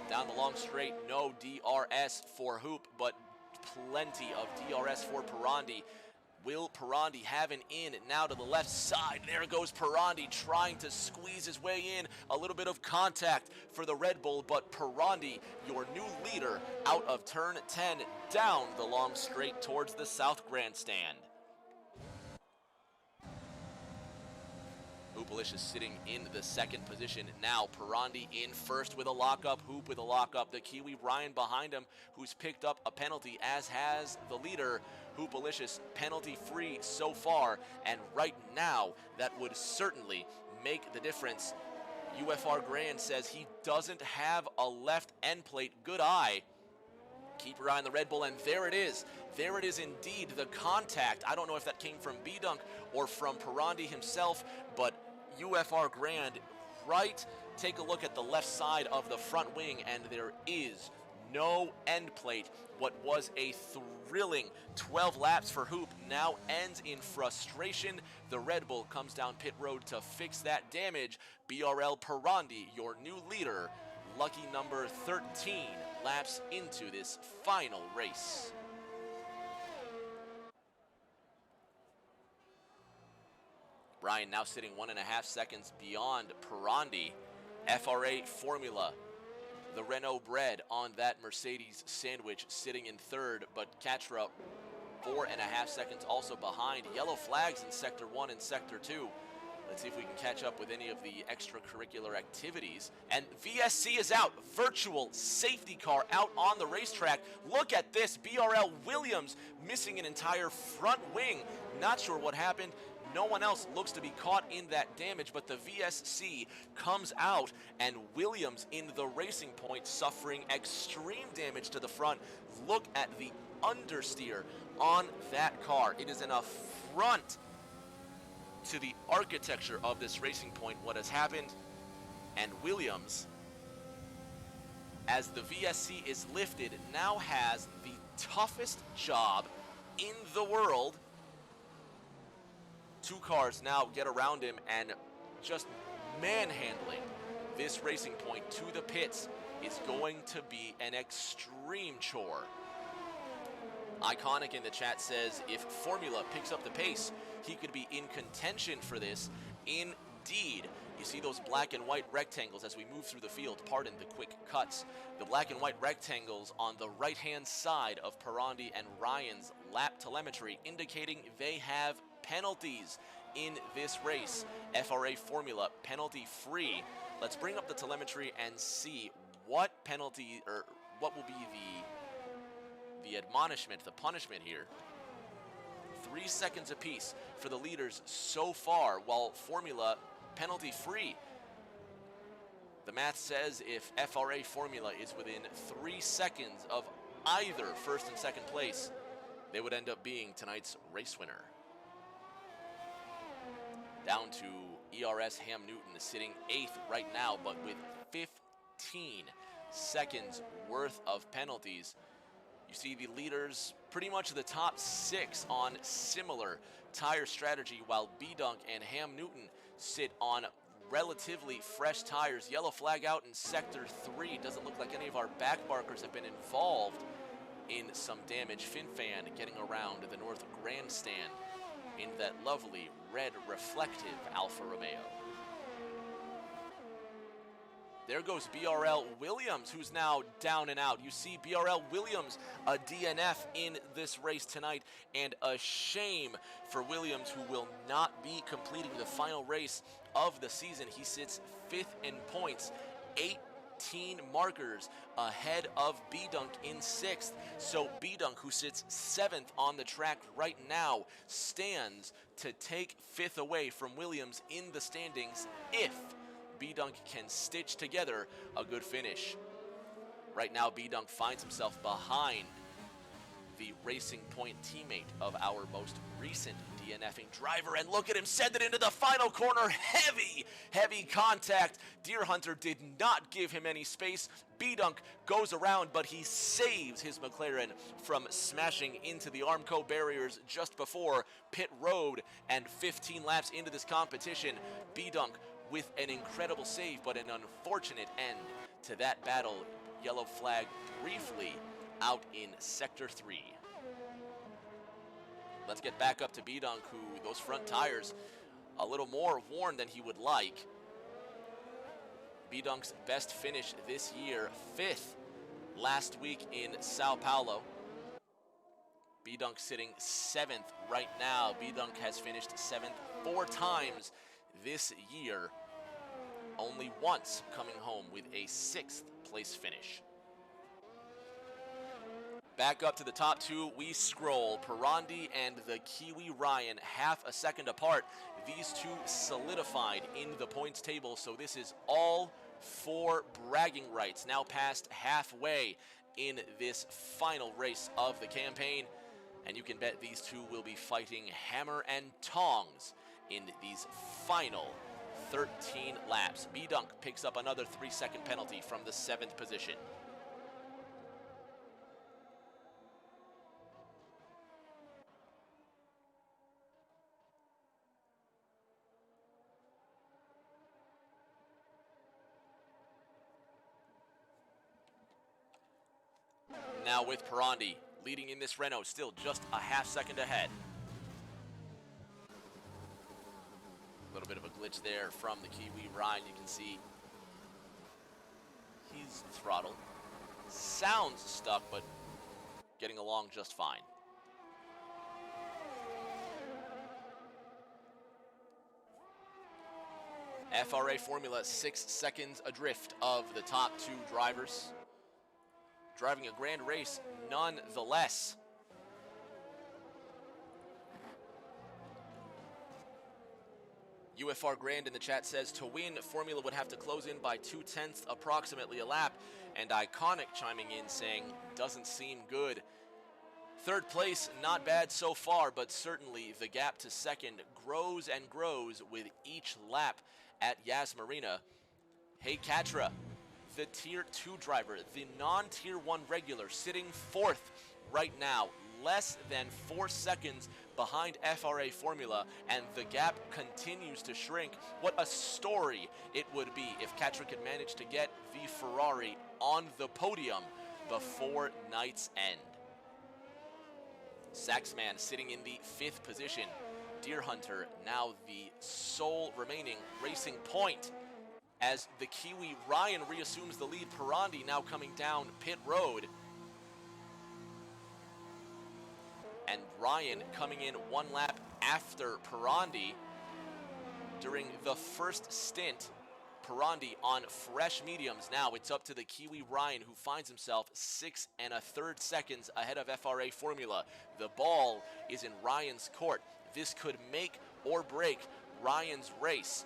Down the long straight, no DRS for Hoop, but plenty of DRS for Pirandi. Will Pirandi have an in now to the left side? There goes Pirandi trying to squeeze his way in. A little bit of contact for the Red Bull, but Pirandi, your new leader, out of turn 10, down the long straight towards the South Grandstand. Hoopalicious sitting in the second position now. Pirandi in first with a lockup. Hoop with a lockup. The Kiwi Ryan behind him, who's picked up a penalty, as has the leader. Hoopalicious penalty free so far, and right now that would certainly make the difference. UFR Grand says he doesn't have a left end plate. Good eye. Keep your eye on the Red Bull, and there it is. There it is indeed, the contact. I don't know if that came from B-Dunk or from Pirandi himself, but UFR Grand, right? Take a look at the left side of the front wing, and there is no end plate. What was a thrilling 12 laps for Hoop now ends in frustration. The Red Bull comes down pit road to fix that damage. BRL Pirandi, your new leader, lucky number 13 laps into this final race. Ryan now sitting 1.5 seconds beyond Pirandi. FRA Formula, the Renault Bread on that Mercedes sandwich, sitting in third, but Katra 4.5 seconds also behind. Yellow flags in Sector 1 and Sector 2. Let's see if we can catch up with any of the extracurricular activities. And VSC is out. Virtual safety car out on the racetrack. Look at this. BRL Williams missing an entire front wing. Not sure what happened. No one else looks to be caught in that damage, but the VSC comes out, and Williams in the Racing Point suffering extreme damage to the front. Look at the understeer on that car. It is an affront to the architecture of this Racing Point, what has happened. And Williams, as the VSC is lifted, now has the toughest job in the world. Two cars now get around him, and just manhandling this Racing Point to the pits is going to be an extreme chore. Iconic in the chat says, if Formula picks up the pace, he could be in contention for this. Indeed. You see those black and white rectangles as we move through the field. Pardon the quick cuts. The black and white rectangles on the right-hand side of Pirandi and Ryan's lap telemetry indicating they have penalties in this race. FRA Formula penalty free. Let's bring up the telemetry and see what penalty, or what will be the admonishment, the punishment here. 3 seconds apiece for the leaders so far, while Formula penalty free. The math says if FRA Formula is within 3 seconds of either first and second place, they would end up being tonight's race winner. Down to ERS Ham Newton sitting 8th right now, but with 15 seconds worth of penalties. You see the leaders, pretty much the top 6 on similar tire strategy, while B-Dunk and Ham Newton sit on relatively fresh tires. Yellow flag out in Sector 3. Doesn't look like any of our back markers have been involved in some damage. FinFan getting around the North Grandstand in that lovely red reflective Alfa Romeo. There goes BRL Williams, who's now down and out. You see BRL Williams, a DNF in this race tonight, and a shame for Williams, who will not be completing the final race of the season. He sits 5th in points, 18 markers ahead of B-Dunk in 6th. So B-Dunk, who sits 7th on the track right now, stands to take 5th away from Williams in the standings if B-Dunk can stitch together a good finish. Right now, B-Dunk finds himself behind the Racing Point teammate of our most recent DNFing driver, and look at him send it into the final corner. Heavy contact. Deer Hunter did not give him any space. B-Dunk goes around, but he saves his McLaren from smashing into the Armco barriers just before pit road, and 15 laps into this competition, B-Dunk with an incredible save, but an unfortunate end to that battle. Yellow flag briefly out in Sector 3. Let's get back up to B-Dunk, who those front tires a little more worn than he would like. B-Dunk's best finish this year, 5th last week in Sao Paulo. B-Dunk sitting 7th right now. B-Dunk has finished 7th 4 times this year, only once coming home with a 6th place finish. Back up to the top 2 we scroll. Pirandi and the Kiwi Ryan, half a second apart. These 2 solidified in the points table, so this is all for bragging rights. Now past halfway in this final race of the campaign, and you can bet these 2 will be fighting hammer and tongs in these final 13 laps. B-Dunk picks up another 3-second penalty from the 7th position. Now with Pirandi leading in this Renault, still just a half second ahead. A little bit of a glitch there from the Kiwi Ryan. You can see he's throttled. Sounds stuck, but getting along just fine. FRA Formula 6 seconds adrift of the top 2 drivers. Driving a grand race nonetheless. UFR Grand in the chat says, to win, Formula would have to close in by 2/10 approximately a lap. And Iconic chiming in saying, doesn't seem good. 3rd place, not bad so far, but certainly the gap to 2nd grows and grows with each lap at Yas Marina. Hey Katra, the Tier 2 driver, the non-Tier 1 regular, sitting 4th right now, less than 4 seconds behind FRA Formula, and the gap continues to shrink. What a story it would be if Katra could manage to get the Ferrari on the podium before night's end. Saxman sitting in the 5th position. Deer Hunter now the sole remaining Racing Point, as the Kiwi Ryan reassumes the lead. Pirandi now coming down pit road. And Ryan coming in 1 lap after Pirandi. During the first stint, Pirandi on fresh mediums. Now it's up to the Kiwi Ryan, who finds himself 6 1/3 seconds ahead of FRA Formula. The ball is in Ryan's court. This could make or break Ryan's race,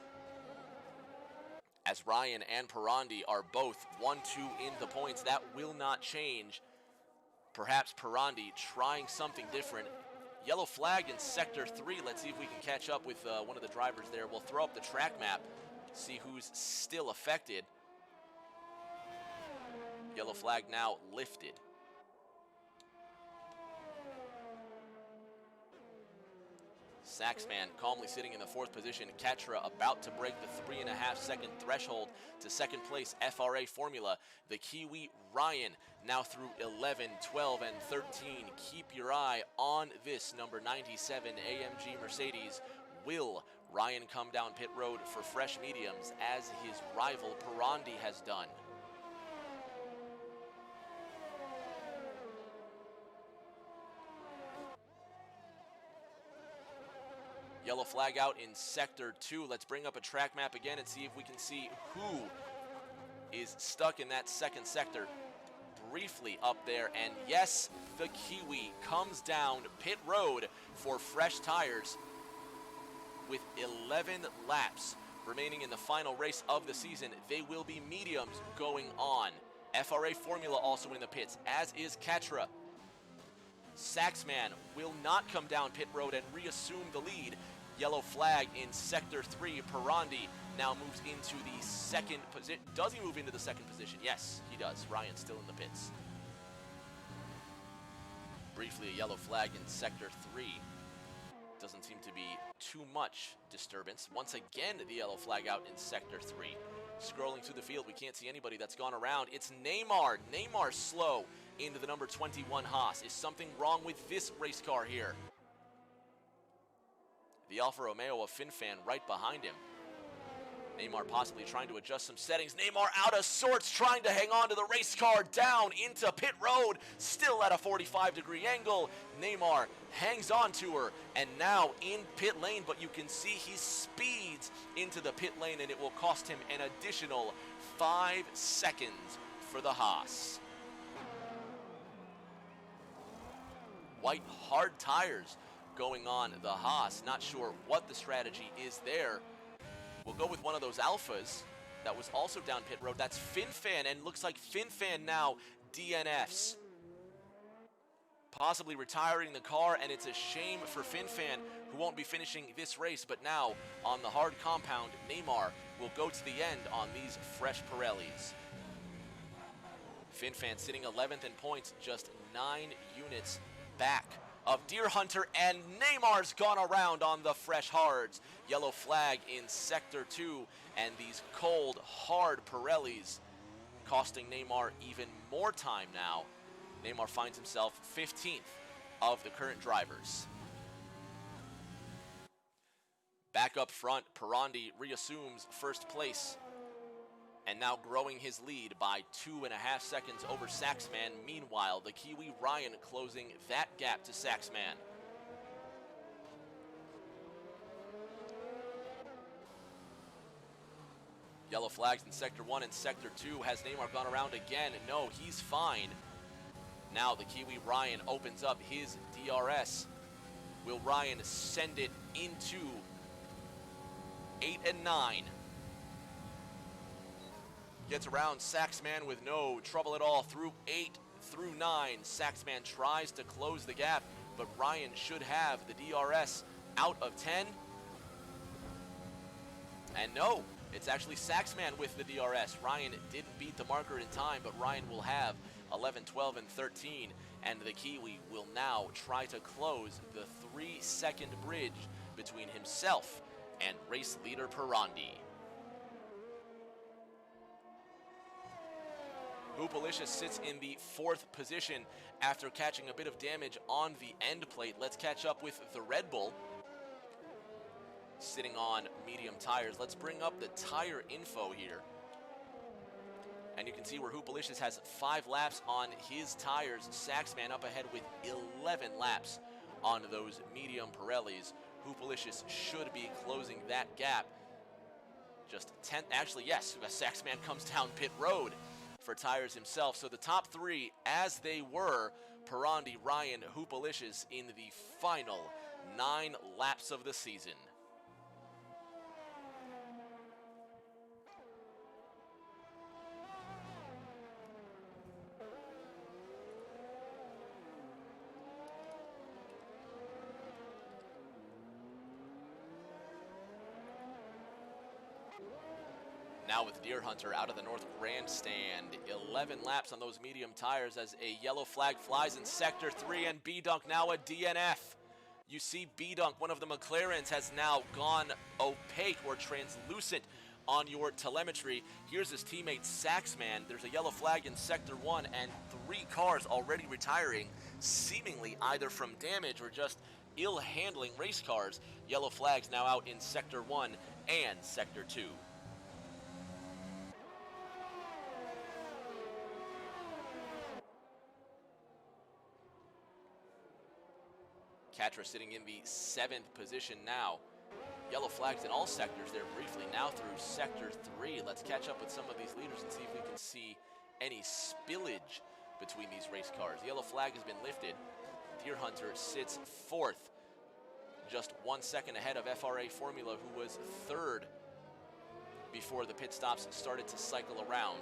as Ryan and Pirandi are both 1-2 in the points. That will not change. Perhaps Pirandi trying something different. Yellow flag in Sector 3. Let's see if we can catch up with one of the drivers there. We'll throw up the track map, see who's still affected. Yellow flag now lifted. Saxman calmly sitting in the 4th position. Katra about to break the 3.5-second threshold to 2nd place FRA Formula. The Kiwi Ryan now through 11, 12, and 13. Keep your eye on this number 97 AMG Mercedes. Will Ryan come down pit road for fresh mediums as his rival Prix has done? Yellow flag out in Sector 2. Let's bring up a track map again and see if we can see who is stuck in that 2nd sector. Briefly up there, and yes, the Kiwi comes down pit road for fresh tires with 11 laps remaining in the final race of the season. They will be mediums going on. FRA Formula also in the pits, as is Katra. Saxman will not come down pit road and reassume the lead. Yellow flag in Sector 3. Prix now moves into the 2nd position. Does he move into the 2nd position? Yes, he does. Ryan's still in the pits. Briefly, a yellow flag in Sector 3. Doesn't seem to be too much disturbance. Once again, the yellow flag out in Sector 3. Scrolling through the field, we can't see anybody that's gone around. It's Neymar. Neymar slow into the number 21 Haas. Is something wrong with this race car here? The Alfa Romeo of FinFan right behind him. Neymar possibly trying to adjust some settings. Neymar out of sorts, trying to hang on to the race car down into pit road. Still at a 45-degree angle. Neymar hangs on to her and now in pit lane, but you can see he speeds into the pit lane and it will cost him an additional 5 seconds for the Haas. White hard tires going on the Haas. Not sure what the strategy is there. We'll go with one of those Alphas that was also down pit road. That's FinFan, and looks like FinFan now DNFs. Possibly retiring the car, and it's a shame for FinFan, who won't be finishing this race. But now, on the hard compound, Neymar will go to the end on these fresh Pirellis. FinFan sitting 11th in points, just 9 units back of Deer Hunter, and Neymar's gone around on the fresh hards. Yellow flag in Sector 2, and these cold, hard Pirellis costing Neymar even more time now. Neymar finds himself 15th of the current drivers. Back up front, Prix reassumes 1st place, and now growing his lead by 2.5 seconds over Saxman. Meanwhile, the Kiwi Ryan closing that gap to Saxman. Yellow flags in Sector 1 and Sector 2. Has Neymar gone around again? No, he's fine. Now the Kiwi Ryan opens up his DRS. Will Ryan send it into 8 and 9? Gets around Saxman with no trouble at all through 8 through 9. Saxman tries to close the gap, but Ryan should have the DRS out of 10. And no, it's actually Saxman with the DRS. Ryan didn't beat the marker in time, but Ryan will have 11, 12, and 13. And the Kiwi will now try to close the 3-second bridge between himself and race leader Prix. Hoopalicious sits in the 4th position after catching a bit of damage on the end plate. Let's catch up with the Red Bull, sitting on medium tires. Let's bring up the tire info here. And you can see where Hoopalicious has 5 laps on his tires. Saxman up ahead with 11 laps on those medium Pirellis. Hoopalicious should be closing that gap. Just 10th, actually, yes, Saxman comes down pit road for tires himself. So the top 3, as they were, Prix, Ryan, Hoopalicious in the final 9 laps of the season. Now with Deer Hunter out of the North Grandstand, 11 laps on those medium tires as a yellow flag flies in Sector 3, and B-Dunk now a DNF. You see B-Dunk, one of the McLarens, has now gone opaque or translucent on your telemetry. Here's his teammate Saxman. There's a yellow flag in Sector 1 and 3 cars already retiring, seemingly either from damage or just ill handling race cars. Yellow flags now out in Sector 1 and Sector 2. Katra sitting in the 7th position now. Yellow flags in all sectors there briefly. Now through Sector 3. Let's catch up with some of these leaders and see if we can see any spillage between these race cars. The yellow flag has been lifted. Deer Hunter sits 4th, just 1 second ahead of FRA Formula, who was 3rd before the pit stops started to cycle around.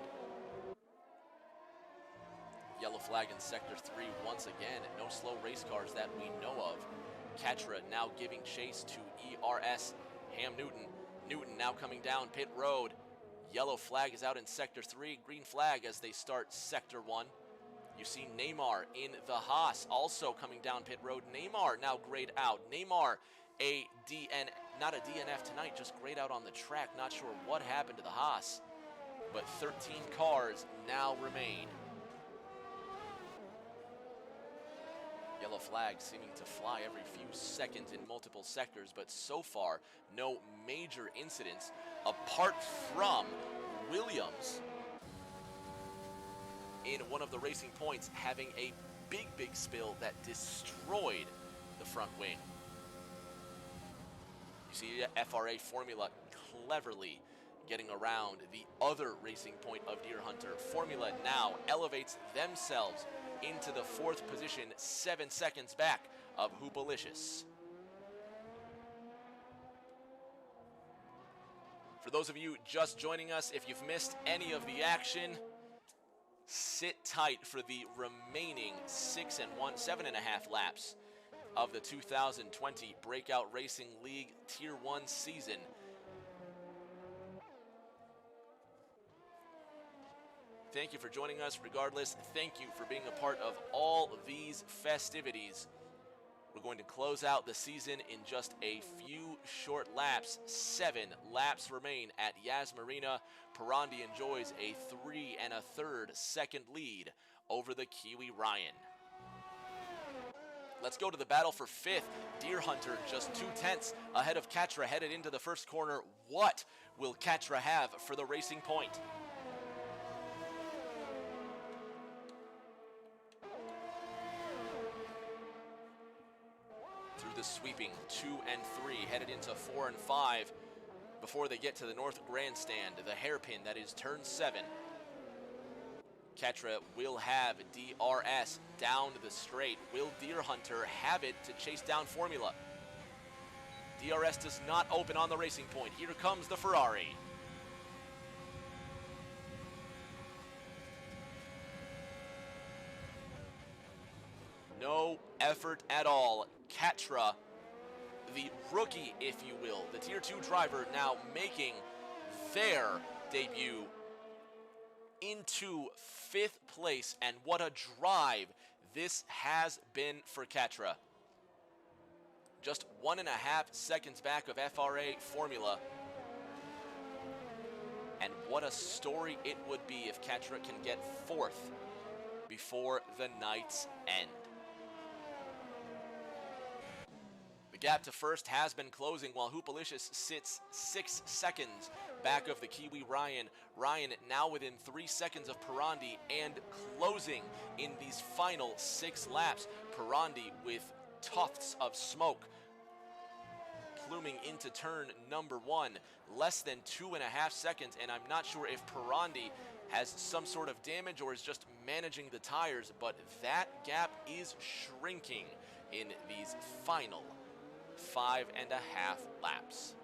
Yellow flag in Sector 3 once again. No slow race cars that we know of. Katra now giving chase to ERS Ham Newton. Newton now coming down pit road. Yellow flag is out in Sector 3. Green flag as they start Sector 1. You see Neymar in the Haas also coming down pit road. Neymar now grayed out. Neymar not a DNF tonight, just grayed out on the track. Not sure what happened to the Haas, but 13 cars now remain. Yellow flag seeming to fly every few seconds in multiple sectors, but so far, no major incidents apart from Williams in one of the racing points having a big spill that destroyed the front wing. You see FRA Formula cleverly getting around the other racing point of Deer Hunter. Formula now elevates themselves into the 4th position, 7 seconds back of Hoopalicious. For those of you just joining us, if you've missed any of the action, sit tight for the remaining 7.5 laps of the 2020 Breakout Racing League Tier 1 season. Thank you for joining us. Regardless, thank you for being a part of all these festivities. We're going to close out the season in just a few short laps. 7 laps remain at Yas Marina. Pirandi enjoys a 3 1/3 second lead over the Kiwi Ryan. Let's go to the battle for 5th. Deer Hunter just 2/10 ahead of Katra headed into the first corner. What will Katra have for the racing point? Through the sweeping 2 and 3, headed into 4 and 5 before they get to the North Grandstand, the hairpin that is turn 7. Katra will have DRS down the straight. Will Deer Hunter have it to chase down Formula? DRS does not open on the racing point. Here comes the Ferrari. No effort at all. Katra, the rookie, if you will, the Tier 2 driver, now making their debut into 5th place, and what a drive this has been for Katra. Just 1.5 seconds back of FRA Formula, and what a story it would be if Katra can get 4th before the night's end. The gap to 1st has been closing while Hoopalicious sits 6 seconds back of the Kiwi Ryan. Ryan now within 3 seconds of Pirandi and closing in these final 6 laps. Pirandi with tufts of smoke pluming into turn number 1. Less than 2.5 seconds, and I'm not sure if Pirandi has some sort of damage or is just managing the tires, but that gap is shrinking in these final 5.5 laps.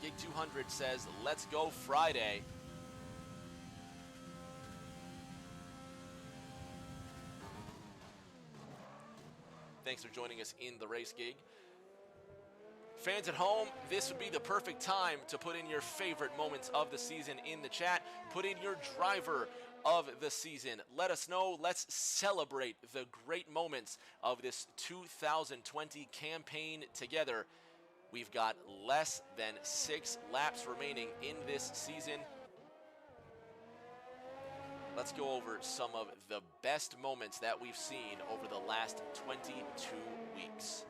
Gig 200 says, let's go Friday. Thanks for joining us in the race, Gig. Fans at home, this would be the perfect time to put in your favorite moments of the season in the chat. Put in your driver of the season. Let us know. Let's celebrate the great moments of this 2020 campaign together. We've got less than 6 laps remaining in this season. Let's go over some of the best moments that we've seen over the last 22 weeks.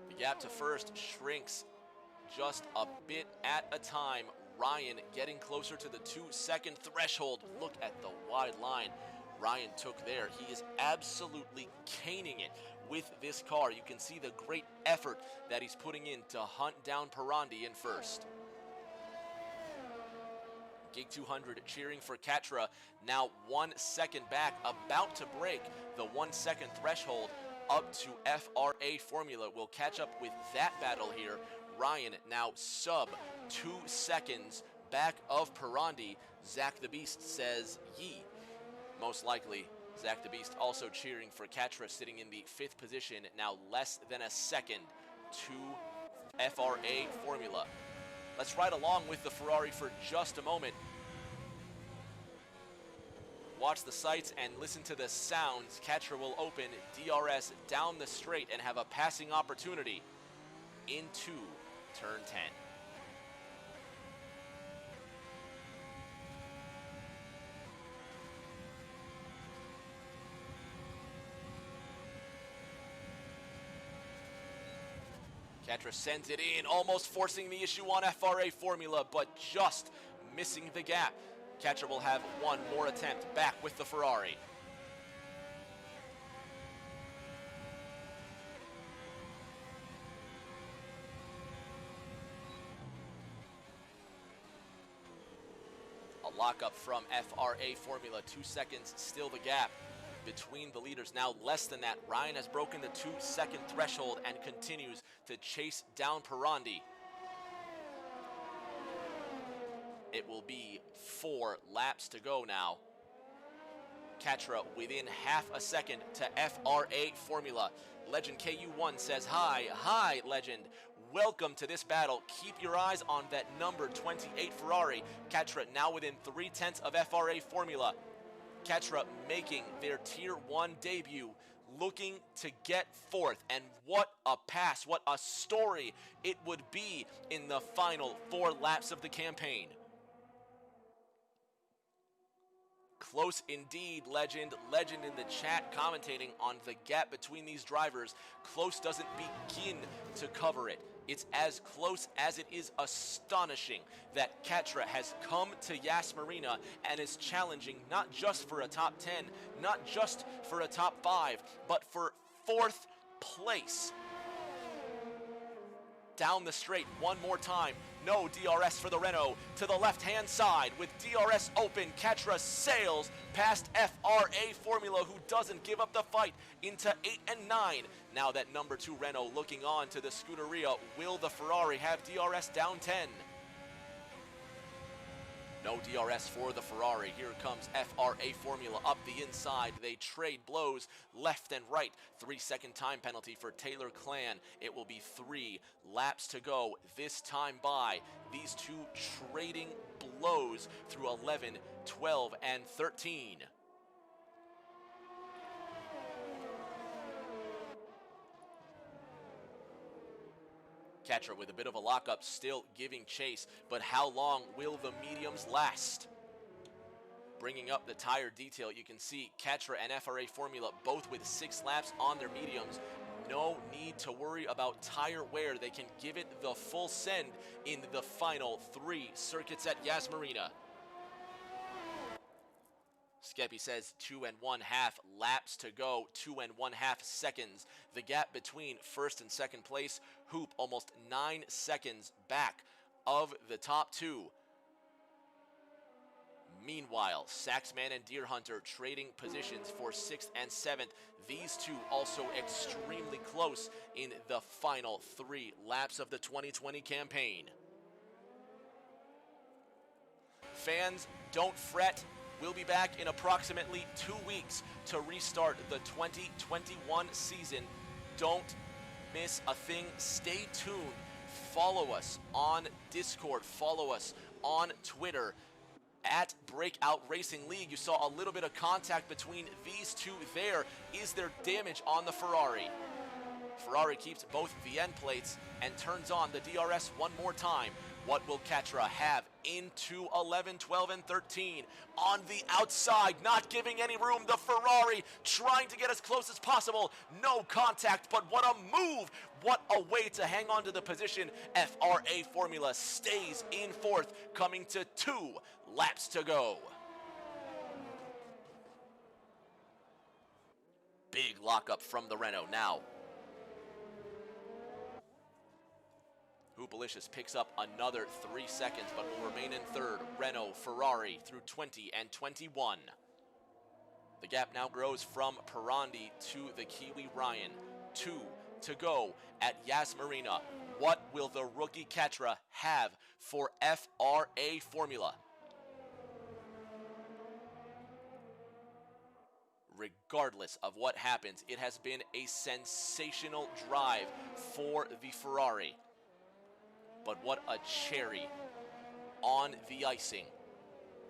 The gap to first shrinks just a bit at a time. Ryan getting closer to the 2-second threshold. Look at the wide line Ryan took there. He is absolutely caning it with this car. You can see the great effort that he's putting in to hunt down Pirandi in first. Gig 200 cheering for Katra, now 1 second back, about to break the 1 second threshold up to FRA Formula. Will catch up with that battle here. Ryan now sub 2 seconds back of Pirandi. Zach the Beast says yee. Most likely, Zach the Beast also cheering for Katra, sitting in the 5th position, now less than a second to FRA Formula. Let's ride along with the Ferrari for just a moment. Watch the sights and listen to the sounds. Katra will open DRS down the straight and have a passing opportunity into turn 10. Katra sends it in, almost forcing the issue on FRA Formula, but just missing the gap. Katra will have one more attempt back with the Ferrari. A lockup from FRA Formula, 2 seconds still the gap between the leaders. Now less than that. Ryan has broken the 2 second threshold and continues to chase down Pirandi. It will be 4 laps to go now. Katra within half a second to FRA Formula. Legend KU1 says hi. Hi, Legend. Welcome to this battle. Keep your eyes on that number 28 Ferrari. Katra now within 3/10 of FRA Formula. Katra making their Tier 1 debut, looking to get 4th. And what a pass, what a story it would be in the final 4 laps of the campaign. Close indeed, Legend. Legend in the chat commentating on the gap between these drivers. Close doesn't begin to cover it. It's as close as it is astonishing that Katra has come to Yas Marina and is challenging not just for a top 10, not just for a top 5, but for 4th place. Down the straight one more time. No DRS for the Renault. To the left-hand side with DRS open. Katra sails past FRA Formula, who doesn't give up the fight, into 8 and 9. Now that number 2 Renault looking on to the Scuderia. Will the Ferrari have DRS down 10? No DRS for the Ferrari. Here comes FRA Formula up the inside. They trade blows left and right. 3-second time penalty for Taylor Clan. It will be 3 laps to go this time by. These two trading blows through 11, 12, and 13. Katra with a bit of a lockup, still giving chase, but how long will the mediums last? Bringing up the tire detail, you can see Katra and FRA Formula both with 6 laps on their mediums. No need to worry about tire wear. They can give it the full send in the final 3 circuits at Yas Marina. Skeppy says 2 1/2 laps to go, 2 1/2 seconds. The gap between 1st and 2nd place, Hoop almost 9 seconds back of the top 2. Meanwhile, Saxman and Deer Hunter trading positions for 6th and 7th. These two also extremely close in the final 3 laps of the 2020 campaign. Fans, don't fret. We'll be back in approximately 2 weeks to restart the 2021 season. Don't miss a thing. Stay tuned follow us on Discord, follow us on Twitter at Breakout Racing League. You saw a little bit of contact between these two there. Is there damage on the Ferrari? Ferrari keeps both the end plates and turns on the DRS one more time. What will Catra have into 11, 12, and 13? On the outside, not giving any room. The Ferrari trying to get as close as possible. No contact, but what a move. What a way to hang on to the position. FRA Formula stays in fourth, coming to 2 laps to go. Big lockup from the Renault now. Hoopalicious picks up another 3 seconds, but will remain in third. Renault, Ferrari through 20 and 21. The gap now grows from Pirandi to the Kiwi Ryan. 2 to go at Yas Marina. What will the rookie Catra have for FRA Formula? Regardless of what happens, it has been a sensational drive for the Ferrari. But what a cherry on the icing,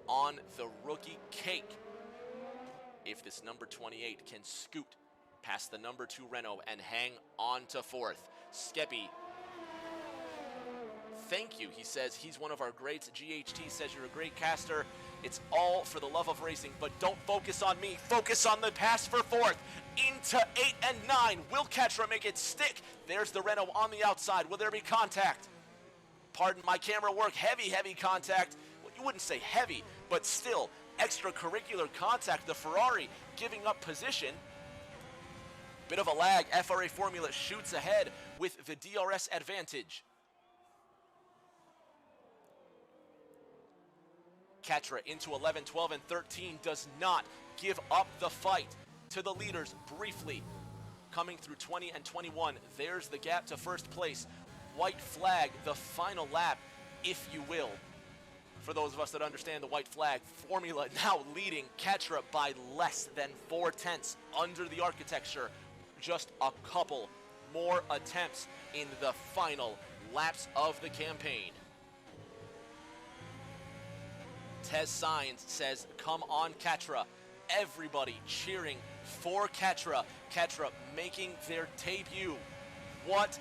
on the rookie cake, if this number 28 can scoot past the number 2 Renault and hang on to fourth. Skeppy, thank you. He says he's one of our greats. GHT says you're a great caster. It's all for the love of racing, but don't focus on me. Focus on the pass for fourth. Into 8 and 9. Will Catra make it stick? There's the Renault on the outside. Will there be contact? Pardon my camera work, heavy contact. Well, you wouldn't say heavy, but still, extracurricular contact. The Ferrari giving up position. Bit of a lag. FRA Formula shoots ahead with the DRS advantage. Catra into 11, 12, and 13 does not give up the fight to the leaders briefly. Coming through 20 and 21, there's the gap to first place. White flag, the final lap, if you will. For those of us that understand the white flag, Formula now leading Catra by less than 4/10 under the architecture. Just a couple more attempts in the final laps of the campaign. Tez Signs says, come on Catra. Everybody cheering for Catra. Catra making their debut. What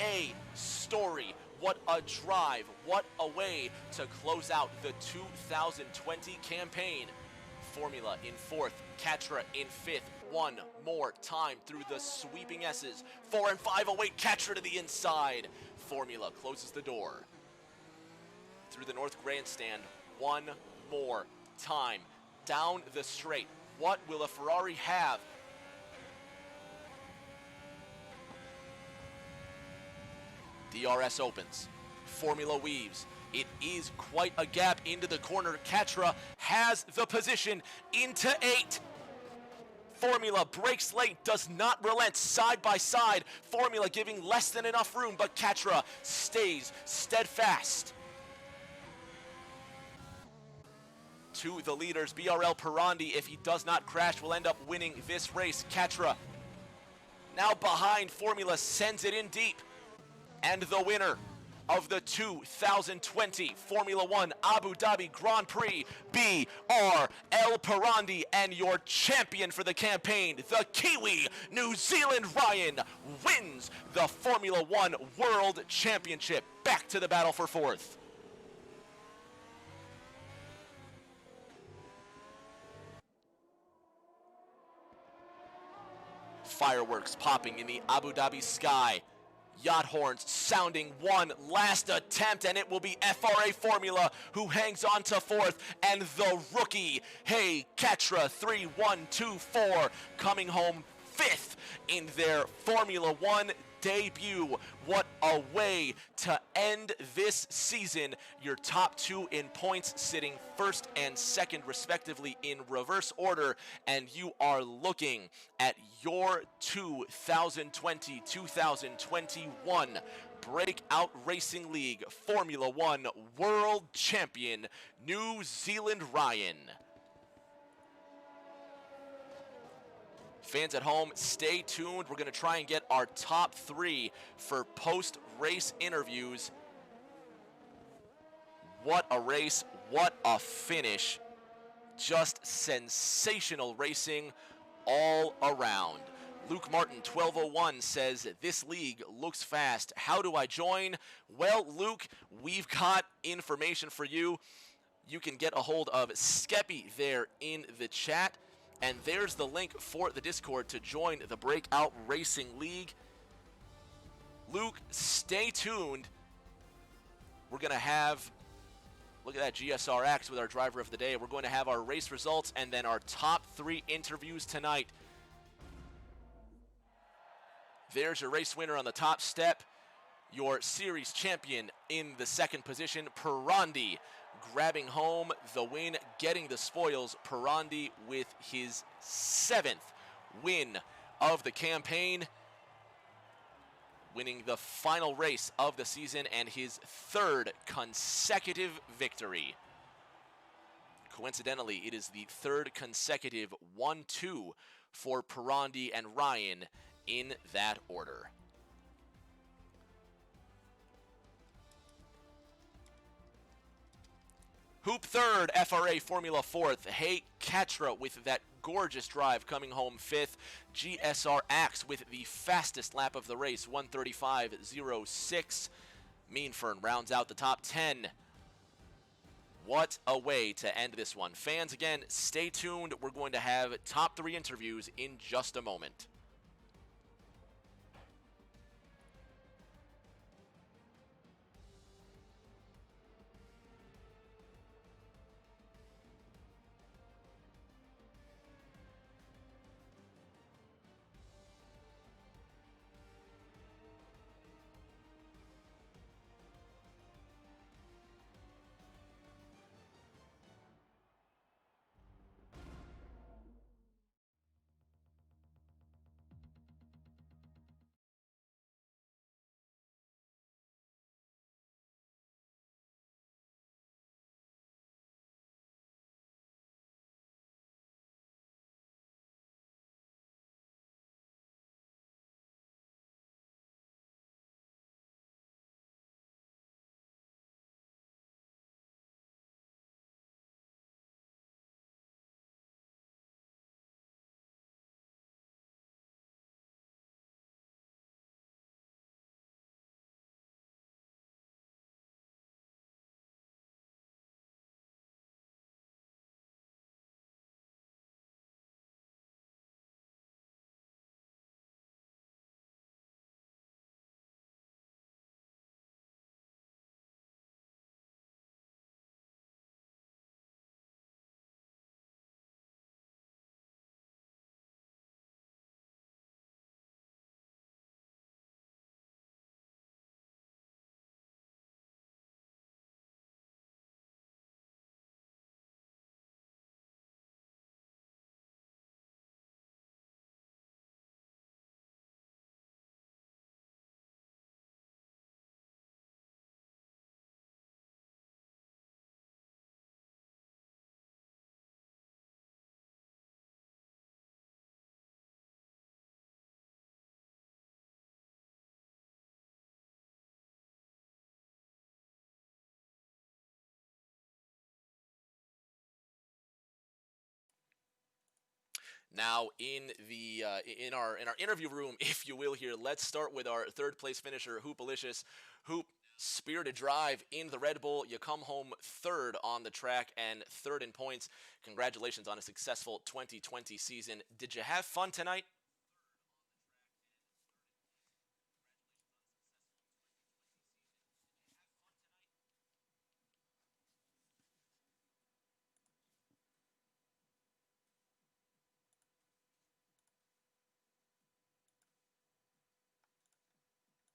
a story, what a drive, what a way to close out the 2020 campaign. Formula in fourth, Catra in fifth. One more time through the sweeping S's. 4 and 5 await Catra to the inside. Formula closes the door. Through the North Grandstand, one more time. Down the straight. What will a Ferrari have? DRS opens. Formula weaves. It is quite a gap into the corner. Catra has the position into 8. Formula breaks late, does not relent, side by side. Formula giving less than enough room, but Catra stays steadfast. To the leaders, BRL Pirandi, if he does not crash, will end up winning this race. Catra now behind. Formula sends it in deep. And the winner of the 2020 Formula 1 Abu Dhabi Grand Prix, BRL Pirandi, and your champion for the campaign, the Kiwi New Zealand Ryan, wins the Formula 1 World Championship. Back to the battle for fourth. Fireworks popping in the Abu Dhabi sky. Yacht horns sounding one last attempt, and it will be FRA Formula who hangs on to fourth, and the rookie, hey, Catra 3-1-2-4, coming home fifth in their Formula 1 debut. What a way to end this season. Your top two in points sitting first and second respectively in reverse order, and you are looking at your 2020-2021 Breakout Racing League Formula 1 World Champion, New Zealand Ryan. Fans at home, stay tuned. We're going to try and get our top 3 for post-race interviews. What a race, what a finish. Just sensational racing all around. Luke Martin, 1201, says, this league looks fast. How do I join? Well, Luke, we've got information for you. You can get a hold of Skeppy there in the chat. And there's the link for the Discord to join the Breakout Racing League. Luke, stay tuned. We're going to have, look at that GSRX with our driver of the day. We're going to have our race results and then our top 3 interviews tonight. There's your race winner on the top step. Your series champion in the second position, Pirandi, grabbing home the win, getting the spoils. Pirandi with his 7th win of the campaign, winning the final race of the season and his 3rd consecutive victory. Coincidentally, it is the 3rd consecutive 1-2 for Pirandi and Ryan in that order. Hoop 3rd, FRA Formula 4th. Hey Katra with that gorgeous drive coming home 5th. GSR Axe with the fastest lap of the race, 1:35.06. Meanfern rounds out the top 10. What a way to end this one. Fans, again, stay tuned. We're going to have top 3 interviews in just a moment. Now in our interview room, if you will, here, let's start with our 3rd place finisher, Hoopalicious. Hoop, spirited drive in the Red Bull. You come home 3rd on the track and 3rd in points. Congratulations on a successful 2020 season. Did you have fun tonight?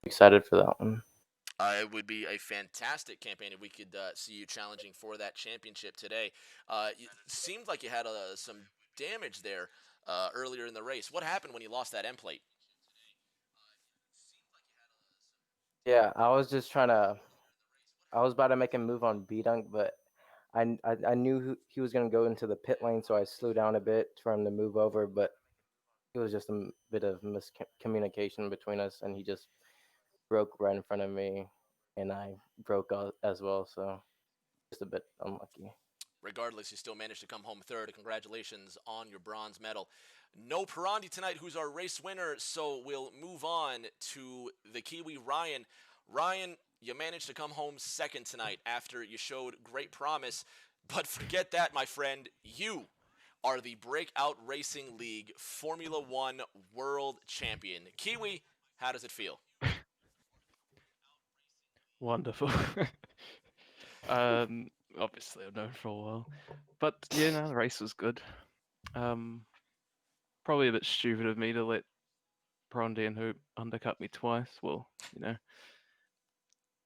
Excited for that one. It would be a fantastic campaign if we could see you challenging for that championship today. It seemed like you had some damage there earlier in the race. What happened when you lost that end plate? Yeah, I was just trying to. I was about to make a move on B Dunk, but I knew he was gonna go into the pit lane, so I slowed down a bit for him to move over. But it was just a bit of miscommunication between us, and he just broke right in front of me, and I broke out as well. So just a bit unlucky. Regardless, you still managed to come home third. Congratulations on your bronze medal. No Pirandi tonight, who's our race winner, so we'll move on to the Kiwi Ryan. Ryan, you managed to come home second tonight after you showed great promise, but forget that, my friend. You are the Breakout Racing League Formula One World Champion. Kiwi, how does it feel? Wonderful. Obviously I've known for a while, but yeah, no, the race was good. Um, Probably a bit stupid of me to let Prondi and Hoop undercut me twice. Well,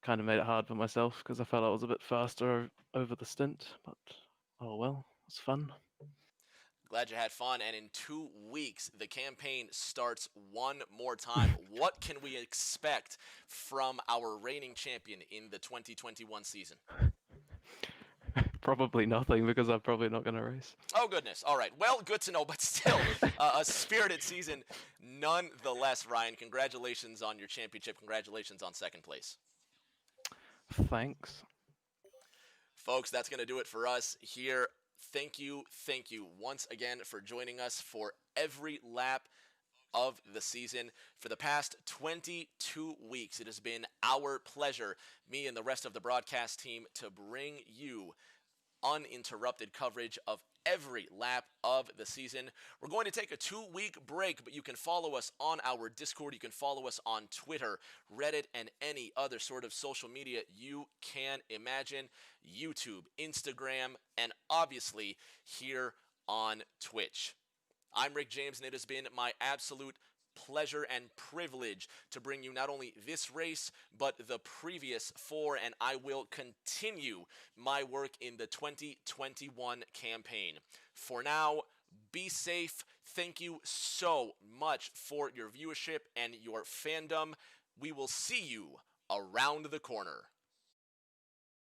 kind of made it hard for myself because I felt I was a bit faster over the stint. But oh well, it was fun. Glad you had fun. And in 2 weeks, the campaign starts one more time. What can we expect from our reigning champion in the 2021 season? Probably nothing because I'm probably not going to race. Oh, goodness. All right. Well, good to know, but still a spirited season nonetheless, Ryan. Congratulations on your championship. Congratulations on second place. Thanks. Folks, that's going to do it for us here. Thank you once again for joining us for every lap of the season. For the past 22 weeks, it has been our pleasure, me and the rest of the broadcast team, to bring you uninterrupted coverage of every lap of the season. We're going to take a 2-week break, but you can follow us on our Discord. You can follow us on Twitter, Reddit, and any other sort of social media you can imagine. YouTube, Instagram, and obviously here on Twitch. I'm Rick James, and it has been my absolute pleasure and privilege to bring you not only this race, but the previous 4, and I will continue my work in the 2021 campaign. For now, be safe. Thank you so much for your viewership and your fandom. We will see you around the corner.